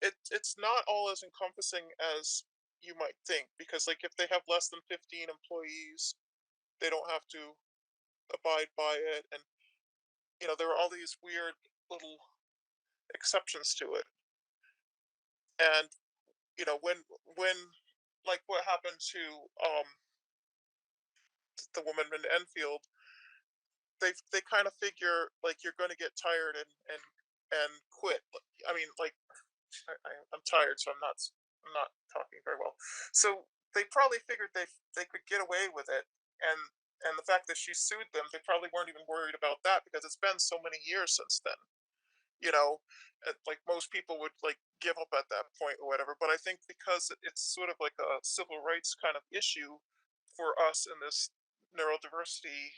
it's not all as encompassing as you might think, because like if they have less than 15 employees, they don't have to abide by it, and you know there are all these weird little exceptions to it. And you know when like what happened to the woman in Enfield, they kind of figure like you're going to get tired and quit. I mean, like I'm tired, so I'm not talking very well. So they probably figured they could get away with it, and And the fact that she sued them, they probably weren't even worried about that because it's been so many years since then. You know, like most people would like give up at that point or whatever. But I think because it's sort of like a civil rights kind of issue for us in this neurodiversity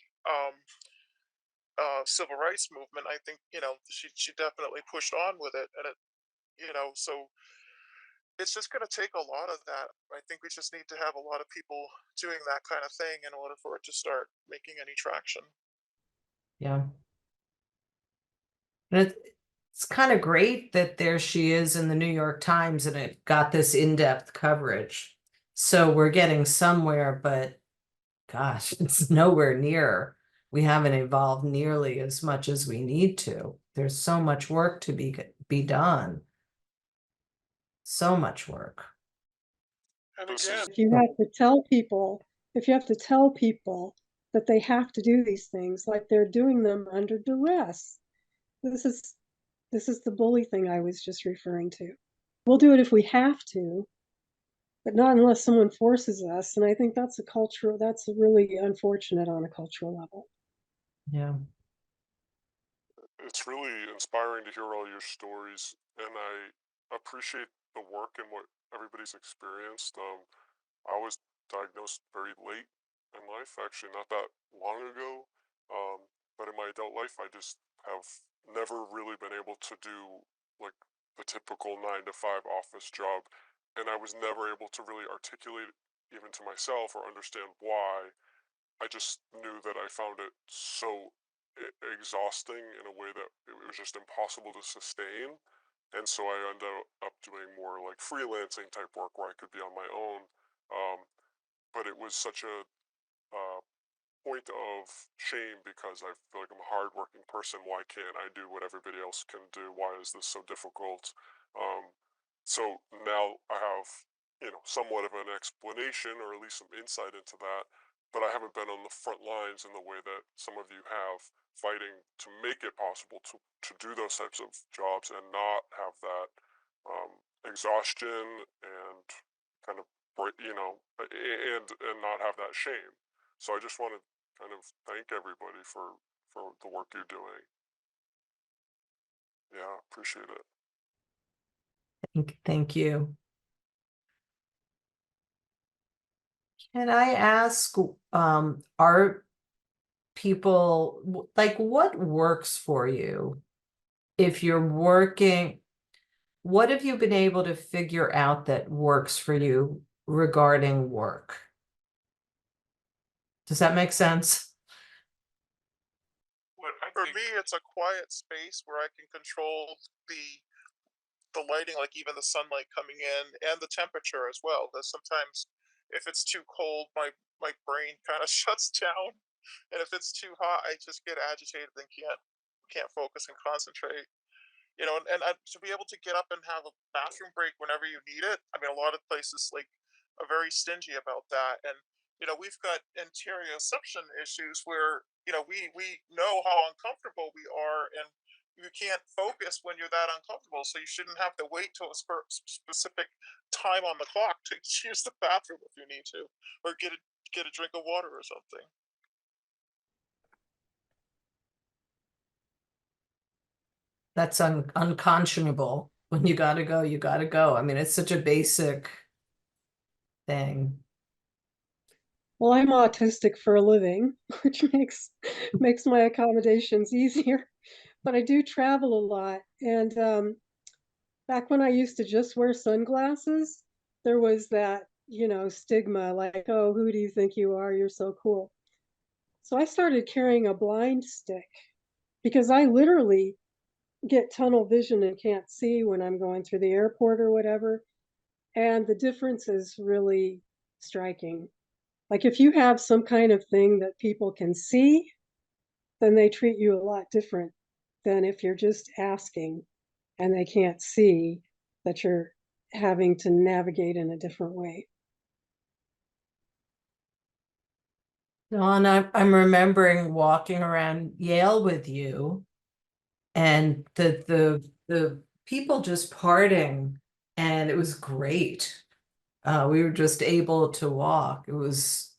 civil rights movement, I think she definitely pushed on with it, and so it's just going to take a lot of that. I think we just need to have a lot of people doing that kind of thing in order for it to start making any traction. Yeah. And it's kind of great that there she is in the New York Times and it got this in-depth coverage. So we're getting somewhere, but gosh, it's nowhere near. We haven't evolved nearly as much as we need to. There's so much work to be done. So much work. And This again, is If you have to tell people, that they have to do these things, like they're doing them under duress, this is the bully thing I was just referring to. We'll do it if we have to, but not unless someone forces us. And I think that's really unfortunate on a cultural level. Yeah. it's really inspiring to hear all your stories, and I appreciate the work and what everybody's experienced. I was diagnosed very late in life, actually not that long ago. But in my adult life, I just have never really been able to do like the typical 9 to 5 office job, and I was never able to really articulate even to myself or understand why. I just knew that I found it so exhausting in a way that it was just impossible to sustain. And so I ended up doing more like freelancing type work where I could be on my own. But it was such a point of shame because I feel like I'm a hardworking person. Why can't I do what everybody else can do? Why is this so difficult? Um, so now I have, somewhat of an explanation or at least some insight into that, but I haven't been on the front lines in the way that some of you have, fighting to make it possible to do those types of jobs and not have that exhaustion and kind of, and not have that shame. So I just want to kind of thank everybody for the work you're doing. Yeah, appreciate it. Thank you. Can I ask, are people like what works for you if you're working? What have you been able to figure out that works for you regarding work? Does that make sense? for me, it's a quiet space where I can control the lighting, like even the sunlight coming in, and the temperature as well. Because sometimes, if it's too cold, my brain kind of shuts down, and if it's too hot, I just get agitated and can't focus and concentrate. To be able to get up and have a bathroom break whenever you need it. I mean, a lot of places like are very stingy about that, and we've got interoception issues where we know how uncomfortable we are, and you can't focus when you're that uncomfortable. So you shouldn't have to wait till a specific time on the clock to use the bathroom if you need to, or get a drink of water or something. That's unconscionable. When you gotta go, you gotta go. I mean, it's such a basic thing. Well, I'm autistic for a living, which makes my accommodations easier. But I do travel a lot, and back when I used to just wear sunglasses, there was that stigma, like, oh, who do you think you are? You're so cool. So I started carrying a blind stick because I literally get tunnel vision and can't see when I'm going through the airport or whatever. And the difference is really striking. Like if you have some kind of thing that people can see, then they treat you a lot different than if you're just asking and they can't see that you're having to navigate in a different way. Dawn, I'm remembering walking around Yale with you and the people just parting, and it was great. We were just able to walk. It was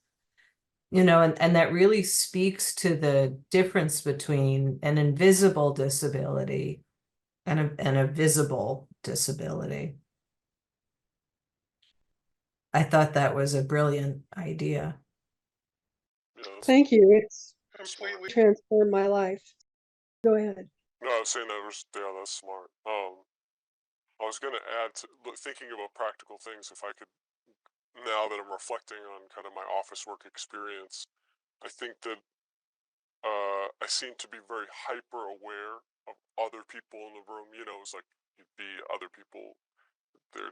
and that really speaks to the difference between an invisible disability and a visible disability. I thought that was a brilliant idea. Thank you. It's Completely. transformed my life. Go ahead. No, I was saying that's smart. I was gonna add to thinking about practical things. If I could, now that I'm reflecting on kind of my office work experience, I think that I seem to be very hyper aware of other people in the room. It's like you'd be other people. They're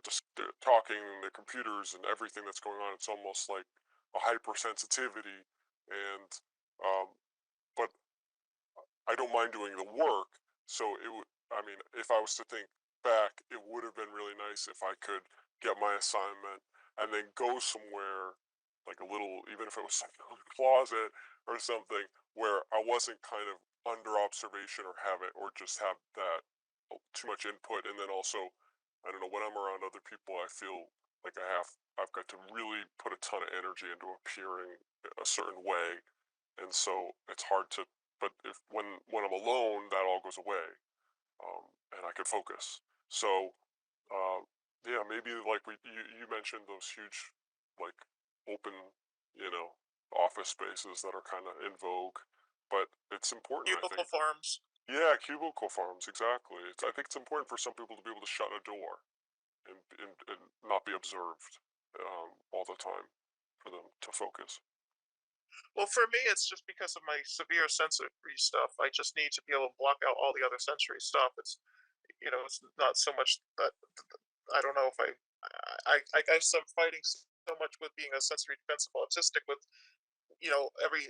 talking and their computers and everything that's going on. It's almost like a hypersensitivity, and but I don't mind doing the work. So it would, I mean, if I was to think back, it would have been really nice if I could get my assignment and then go somewhere, like a little, even if it was like a closet or something, where I wasn't kind of under observation or just have that too much input. And then also, I don't know, when I'm around other people, I feel like I've got to really put a ton of energy into appearing a certain way. And so it's hard to, but when I'm alone, that all goes away, and I could focus. So, yeah, maybe like you mentioned those huge, like open, office spaces that are kind of in vogue, but it's important. Cubicle farms. Yeah, cubicle farms, exactly. I think it's important for some people to be able to shut a door and not be observed all the time, for them to focus. Well, for me, it's just because of my severe sensory stuff. I just need to be able to block out all the other sensory stuff. It's not so much that I don't know if I guess I'm fighting so much with being a sensory defensive autistic with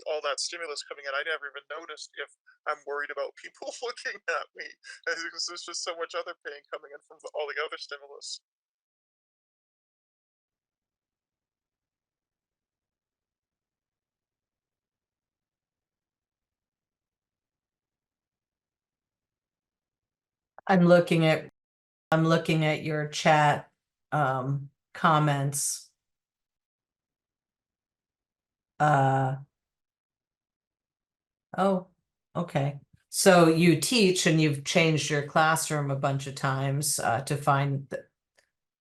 all that stimulus coming in. I never even noticed if I'm worried about people looking at me. There's just so much other pain coming in from all the other stimulus. I'm looking at your chat comments. Oh, okay. So you teach and you've changed your classroom a bunch of times to find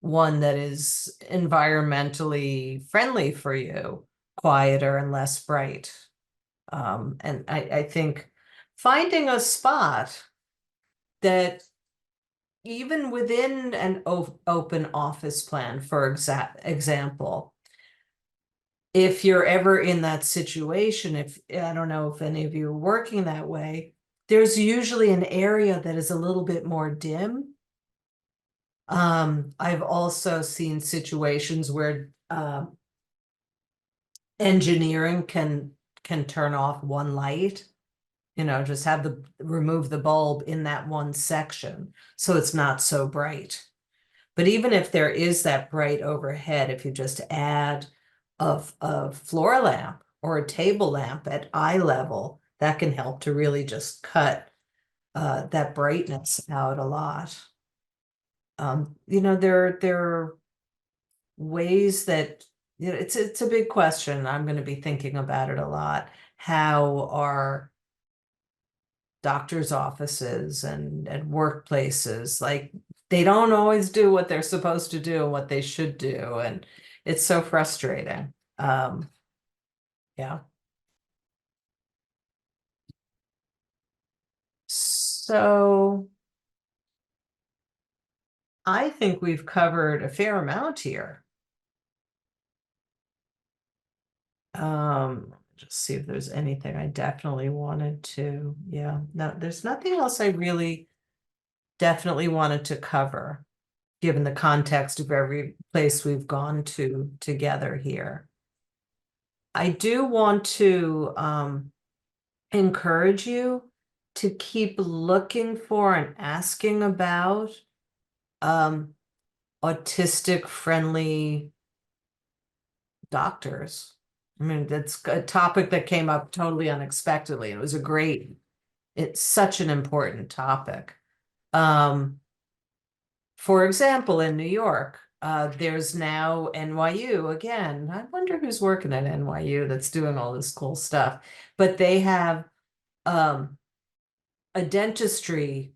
one that is environmentally friendly for you, quieter and less bright. And I think finding a spot that even within an open office plan, for example, if you're ever in that situation, I don't know if any of you are working that way, there's usually an area that is a little bit more dim. I've also seen situations where engineering can turn off one light, just remove the bulb in that one section so it's not so bright. But even if there is that bright overhead, if you just add a floor lamp or a table lamp at eye level, that can help to really just cut that brightness out a lot. There are ways that, it's a big question. I'm going to be thinking about it a lot. How are doctors' offices and workplaces, like, they don't always do what they're supposed to do and what they should do, and it's so frustrating. Yeah. So I think we've covered a fair amount here. Just see if there's anything I definitely wanted to, yeah, no, there's nothing else I really definitely wanted to cover, given the context of every place we've gone to together here. I do want to encourage you to keep looking for and asking about autistic friendly doctors. I mean, that's a topic that came up totally unexpectedly. It was it's such an important topic. For example, in New York, There's now NYU again. I wonder who's working at NYU that's doing all this cool stuff. But they have a dentistry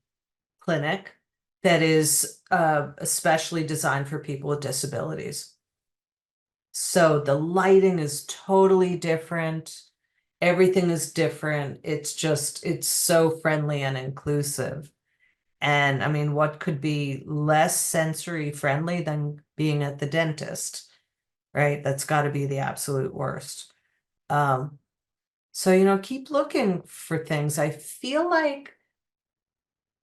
clinic that is especially designed for people with disabilities. So the lighting is totally different. Everything is different. It's so friendly and inclusive. And I mean, what could be less sensory friendly than being at the dentist, right? That's got to be the absolute worst. So, keep looking for things. I feel like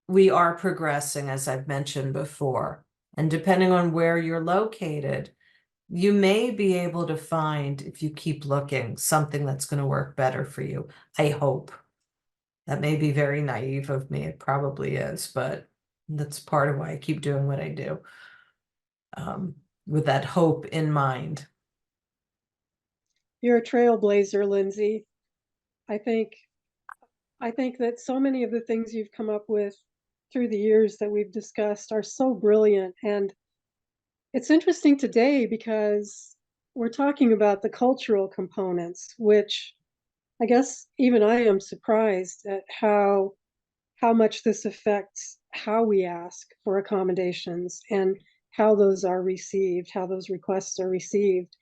we are progressing, as I've mentioned before. And depending on where you're located, you may be able to find, if you keep looking, something that's going to work better for you. I hope. That may be very naive of me. It probably is, but that's part of why I keep doing what I do. With that hope in mind. You're a trailblazer, Lindsey. I think that so many of the things you've come up with through the years that we've discussed are so brilliant. And it's interesting today because we're talking about the cultural components, which I guess even I am surprised at how much this affects how we ask for accommodations and how those are received, how those requests are received.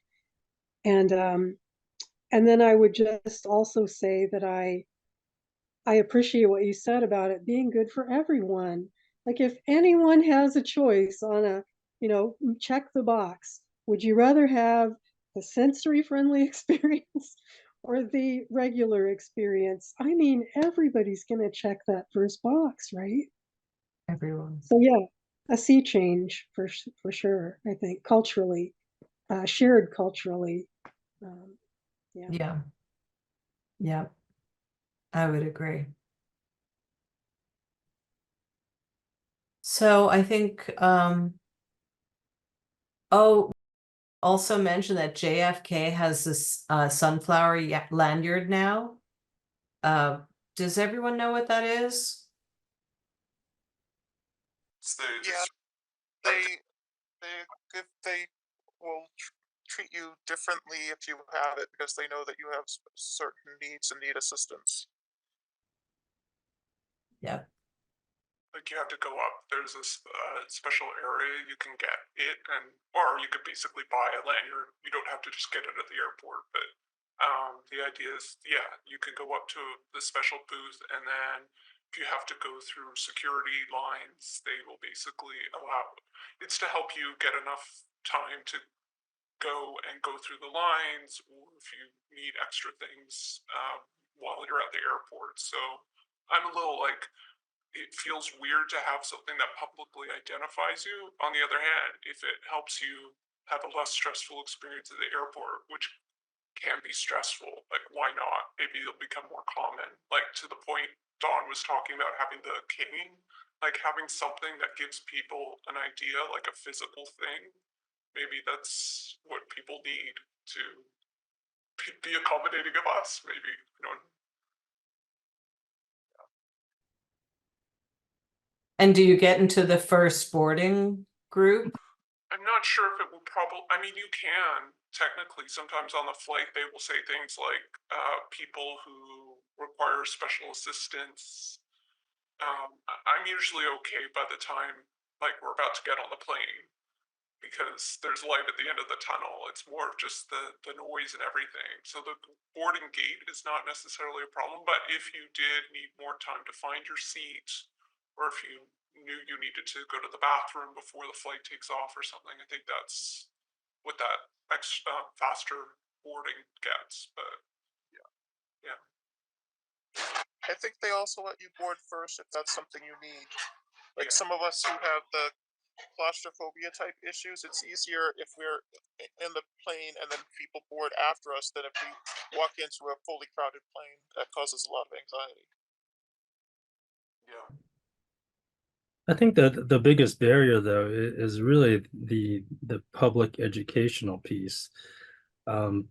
And then I would just also say that I appreciate what you said about it being good for everyone. Like if anyone has a choice on a, check the box, would you rather have the sensory friendly experience or the regular experience? I mean, everybody's going to check that first box, right? Everyone. So yeah, a sea change for sure. I think culturally, shared culturally. Yeah. Yeah. I would agree. So I think, also mention that JFK has this sunflower lanyard now. Does everyone know what that is? It's the Yeah, they will treat you differently if you have it because they know that you have certain needs and need assistance. Yeah. like you have to go up. There's a special area you can get it, or you could basically buy a lanyard. You don't have to just get it at the airport, but the idea is, yeah, you can go up to the special booth, and then if you have to go through security lines, they will basically allow. It's to help you get enough time to go through the lines, or if you need extra things while you're at the airport. So I'm a little like, it feels weird to have something that publicly identifies you. On the other hand, if it helps you have a less stressful experience at the airport, which can be stressful, like why not? Maybe it'll become more common. Like to the point Dawn was talking about having the cane, like having something that gives people an idea, like a physical thing. Maybe that's what people need to be accommodating of us, maybe. And do you get into the first boarding group? I'm not sure if it will probably, I mean, you can technically. Sometimes on the flight, they will say things like people who require special assistance. I'm usually okay by the time, like, we're about to get on the plane because there's light at the end of the tunnel. It's more of just the noise and everything. So the boarding gate is not necessarily a problem, but if you did need more time to find your seat, or if you knew you needed to go to the bathroom before the flight takes off or something, I think that's what that faster boarding gets. But yeah. I think they also let you board first if that's something you need. Like some of us who have the claustrophobia type issues, it's easier if we're in the plane and then people board after us than if we walk into a fully crowded plane. That causes a lot of anxiety. Yeah. I think that the biggest barrier, though, is really the public educational piece. I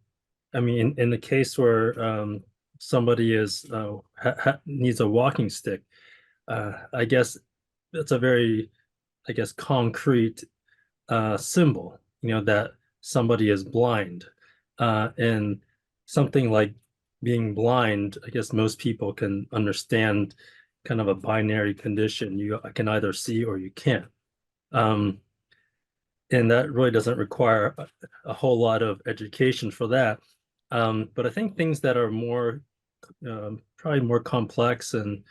mean, in the case where somebody is needs a walking stick, I guess that's a very, I guess, concrete symbol, that somebody is blind. And something like being blind, I guess most people can understand kind of a binary condition. You can either see or you can't. And that really doesn't require a whole lot of education for that. But I think things that are more, probably more complex and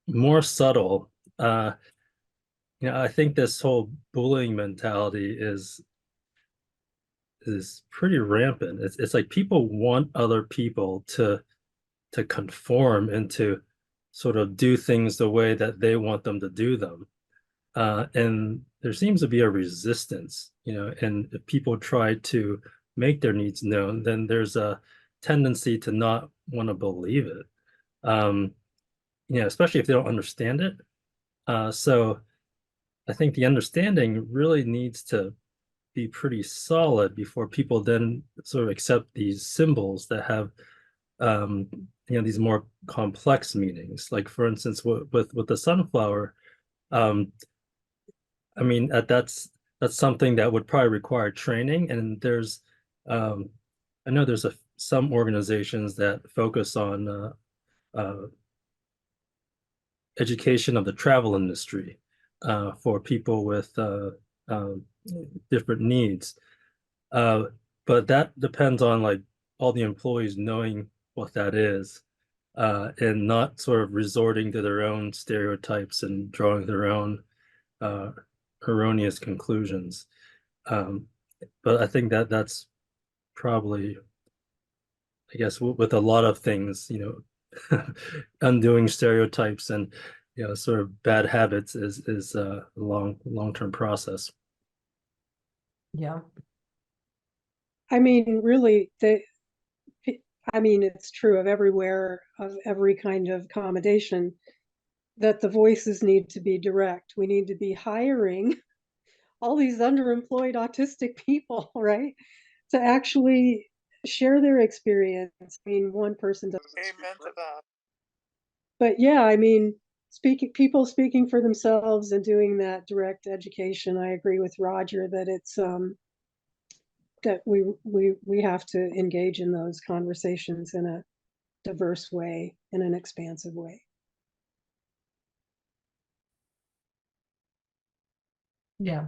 more subtle, I think this whole bullying mentality is pretty rampant. It's like people want other people to conform and to sort of do things the way that they want them to do them. And there seems to be a resistance, and if people try to make their needs known, then there's a tendency to not want to believe it, especially if they don't understand it. So I think the understanding really needs to be pretty solid before people then sort of accept these symbols that have these more complex meanings. Like, for instance, with the sunflower, I mean, that's something that would probably require training. And there's I know there's some organizations that focus on education of the travel industry for people with different needs. But that depends on like all the employees knowing what that is, and not sort of resorting to their own stereotypes and drawing their own erroneous conclusions. But I think that's probably, I guess, with a lot of things, undoing stereotypes and sort of bad habits is a long-term process. Yeah. I mean, really, it's true of everywhere, of every kind of accommodation, that the voices need to be direct. We need to be hiring all these underemployed autistic people, right, to actually share their experience. I mean, one person doesn't. Amen to that. But yeah, I mean, people speaking for themselves and doing that direct education. I agree with Roger that it's that we have to engage in those conversations in a diverse way, in an expansive way. Yeah.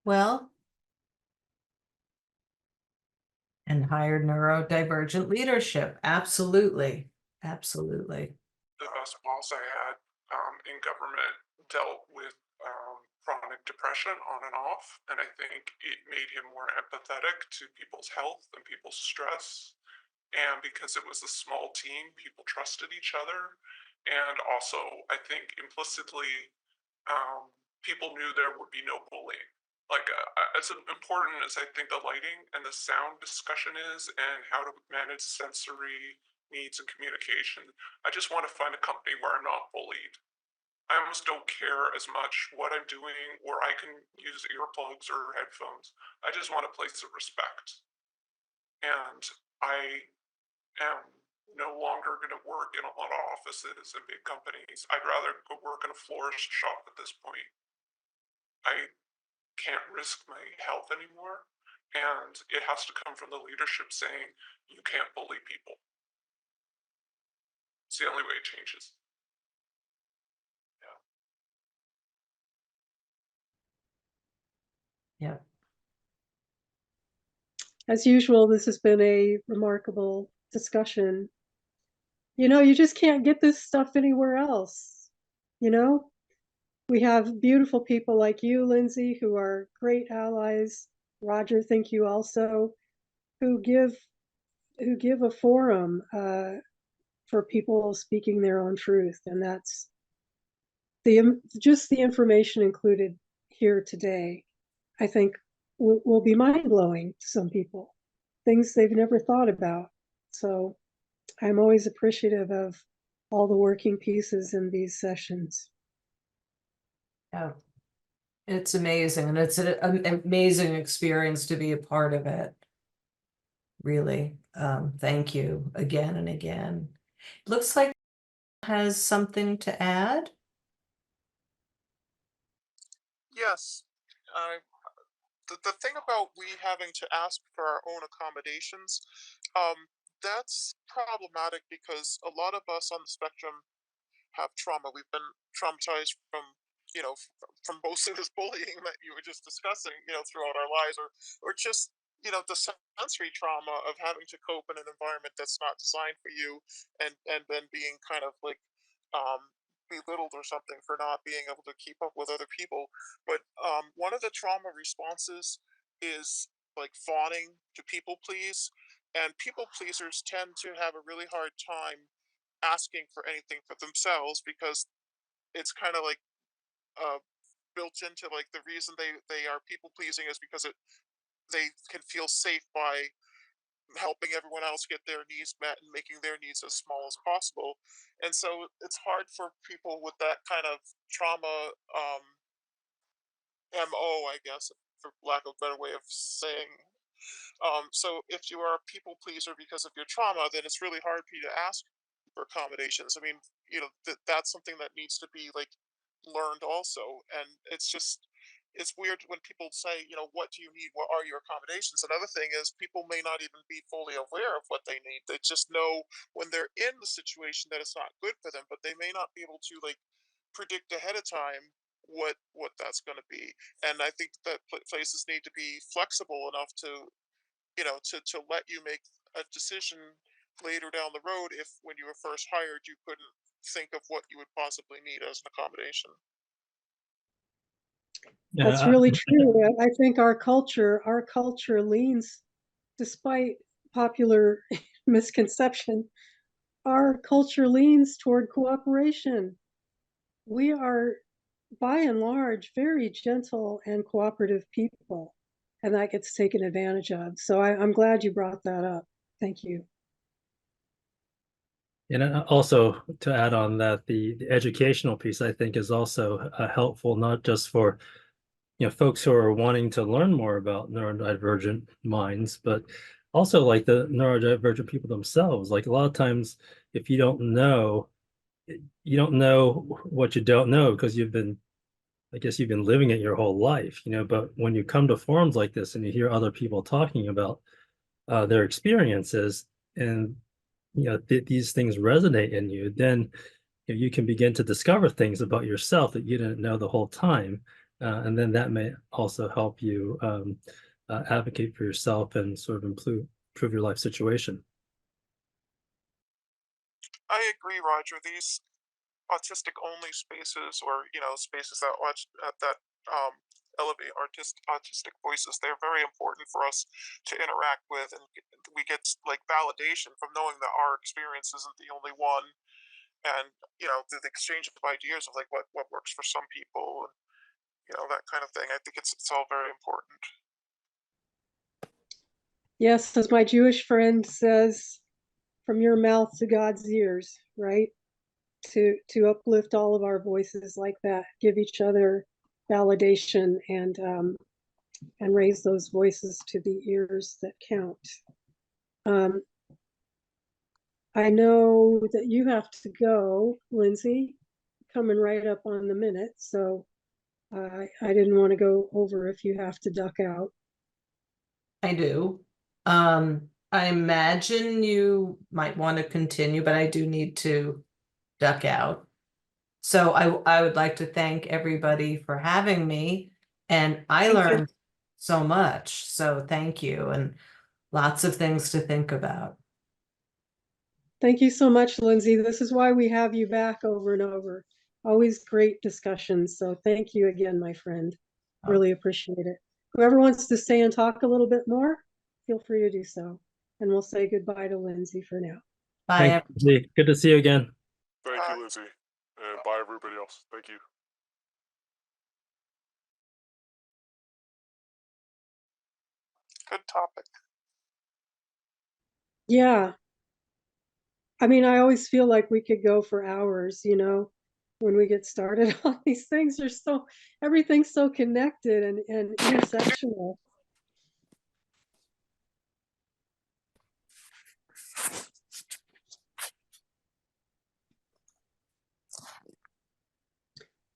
Well, and hire neurodivergent leadership. Absolutely. Absolutely. The best boss I had in government dealt with chronic depression on and off, and I think it made him more empathetic to people's health and people's stress. And because it was a small team, people trusted each other. And also, I think implicitly, people knew there would be no bullying. Like, as important as I think the lighting and the sound discussion is, and how to manage sensory needs and communication, I just want to find a company where I'm not bullied. I almost don't care as much what I'm doing, or I can use earplugs or headphones. I just want a place of respect. And I am no longer going to work in a lot of offices and big companies. I'd rather go work in a florist shop at this point. I can't risk my health anymore. And it has to come from the leadership saying, you can't bully people. It's the only way it changes. Yeah. As usual, this has been a remarkable discussion. You just can't get this stuff anywhere else. We have beautiful people like you, Lindsey, who are great allies. Roger, thank you also, who give a forum for people speaking their own truth, and that's just the information included here today. I think will be mind-blowing to some people, things they've never thought about. So I'm always appreciative of all the working pieces in these sessions. Yeah. It's amazing. And it's an amazing experience to be a part of it. Really. Thank you again and again. Looks like has something to add. Yes. The thing about we having to ask for our own accommodations, that's problematic because a lot of us on the spectrum have trauma. We've been traumatized from, from mostly this bullying that you were just discussing, throughout our lives, or just, the sensory trauma of having to cope in an environment that's not designed for you, and then being kind of like, belittled or something for not being able to keep up with other people. But one of the trauma responses is like fawning to people please, and people pleasers tend to have a really hard time asking for anything for themselves because it's kind of like uh, built into like the reason they are people pleasing is because they can feel safe by helping everyone else get their needs met and making their needs as small as possible. And so it's hard for people with that kind of trauma mo, I guess, for lack of a better way of saying. So if you are a people pleaser because of your trauma, then it's really hard for you to ask for accommodations. I mean, that's something that needs to be like learned also. And it's weird when people say, what do you need? What are your accommodations? Another thing is people may not even be fully aware of what they need. They just know when they're in the situation that it's not good for them, but they may not be able to like predict ahead of time what that's going to be. And I think that places need to be flexible enough to to let you make a decision later down the road if when you were first hired you couldn't think of what you would possibly need as an accommodation. That's Yeah, really true. I think our culture leans, despite popular misconception, our culture leans toward cooperation. We are, by and large, very gentle and cooperative people, and that gets taken advantage of. So I'm glad you brought that up. Thank you. and also to add on that, the educational piece I think is also helpful, not just for folks who are wanting to learn more about neurodivergent minds, but also like the neurodivergent people themselves. Like a lot of times, if you don't know what you don't know because I guess you've been living it your whole life, but when you come to forums like this and you hear other people talking about their experiences and these things resonate in you, then you can begin to discover things about yourself that you didn't know the whole time. And then that may also help you advocate for yourself and sort of improve your life situation. I agree, Roger. These autistic only spaces, or spaces that watch that elevate autistic voices, they're very important for us to interact with, and we get like validation from knowing that our experience isn't the only one, and the exchange of ideas of like what works for some people, and that kind of thing. I think it's all very important. Yes, as my Jewish friend says, from your mouth to God's ears, right? To uplift all of our voices like that, give each other validation, and raise those voices to the ears that count. I know that you have to go, Lindsey, coming right up on the minute, so I didn't want to go over if you have to duck out. I do. I imagine you might want to continue, but I do need to duck out. So I would like to thank everybody for having me, and I Thank you. learned so much. So thank you, and lots of things to think about. Thank you so much, Lindsey. This is why we have you back over and over. Always great discussions. So thank you again, my friend. Really appreciate it. Whoever wants to stay and talk a little bit more, feel free to do so. And we'll say goodbye to Lindsey for now. Bye. Thanks. Good to see you again. Thank you, Lindsey. And bye, everybody else. Thank you. Good topic. Yeah. I mean, I always feel like we could go for hours, when we get started on these things. Everything's so connected and intersectional.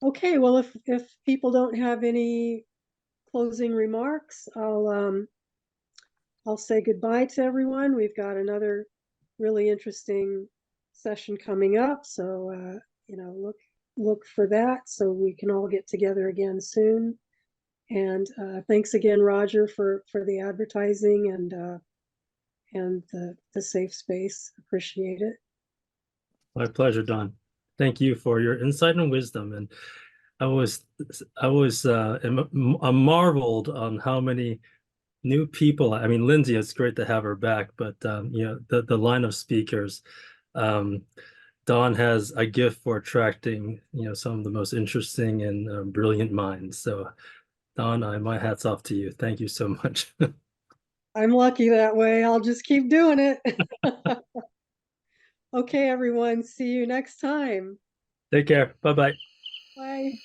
Okay, well, if people don't have any closing remarks, I'll say goodbye to everyone. We've got another really interesting session coming up, so look for that so we can all get together again soon. And thanks again, Roger, for the advertising and the safe space. Appreciate it. My pleasure, Don. Thank you for your insight and wisdom. And I'm marveled on how many new people. I mean, Lindsey, it's great to have her back, but the line of speakers. Don has a gift for attracting, some of the most interesting and brilliant minds. So, Don, my hat's off to you. Thank you so much. I'm lucky that way. I'll just keep doing it. Okay, everyone. See you next time. Take care. Bye-bye. Bye.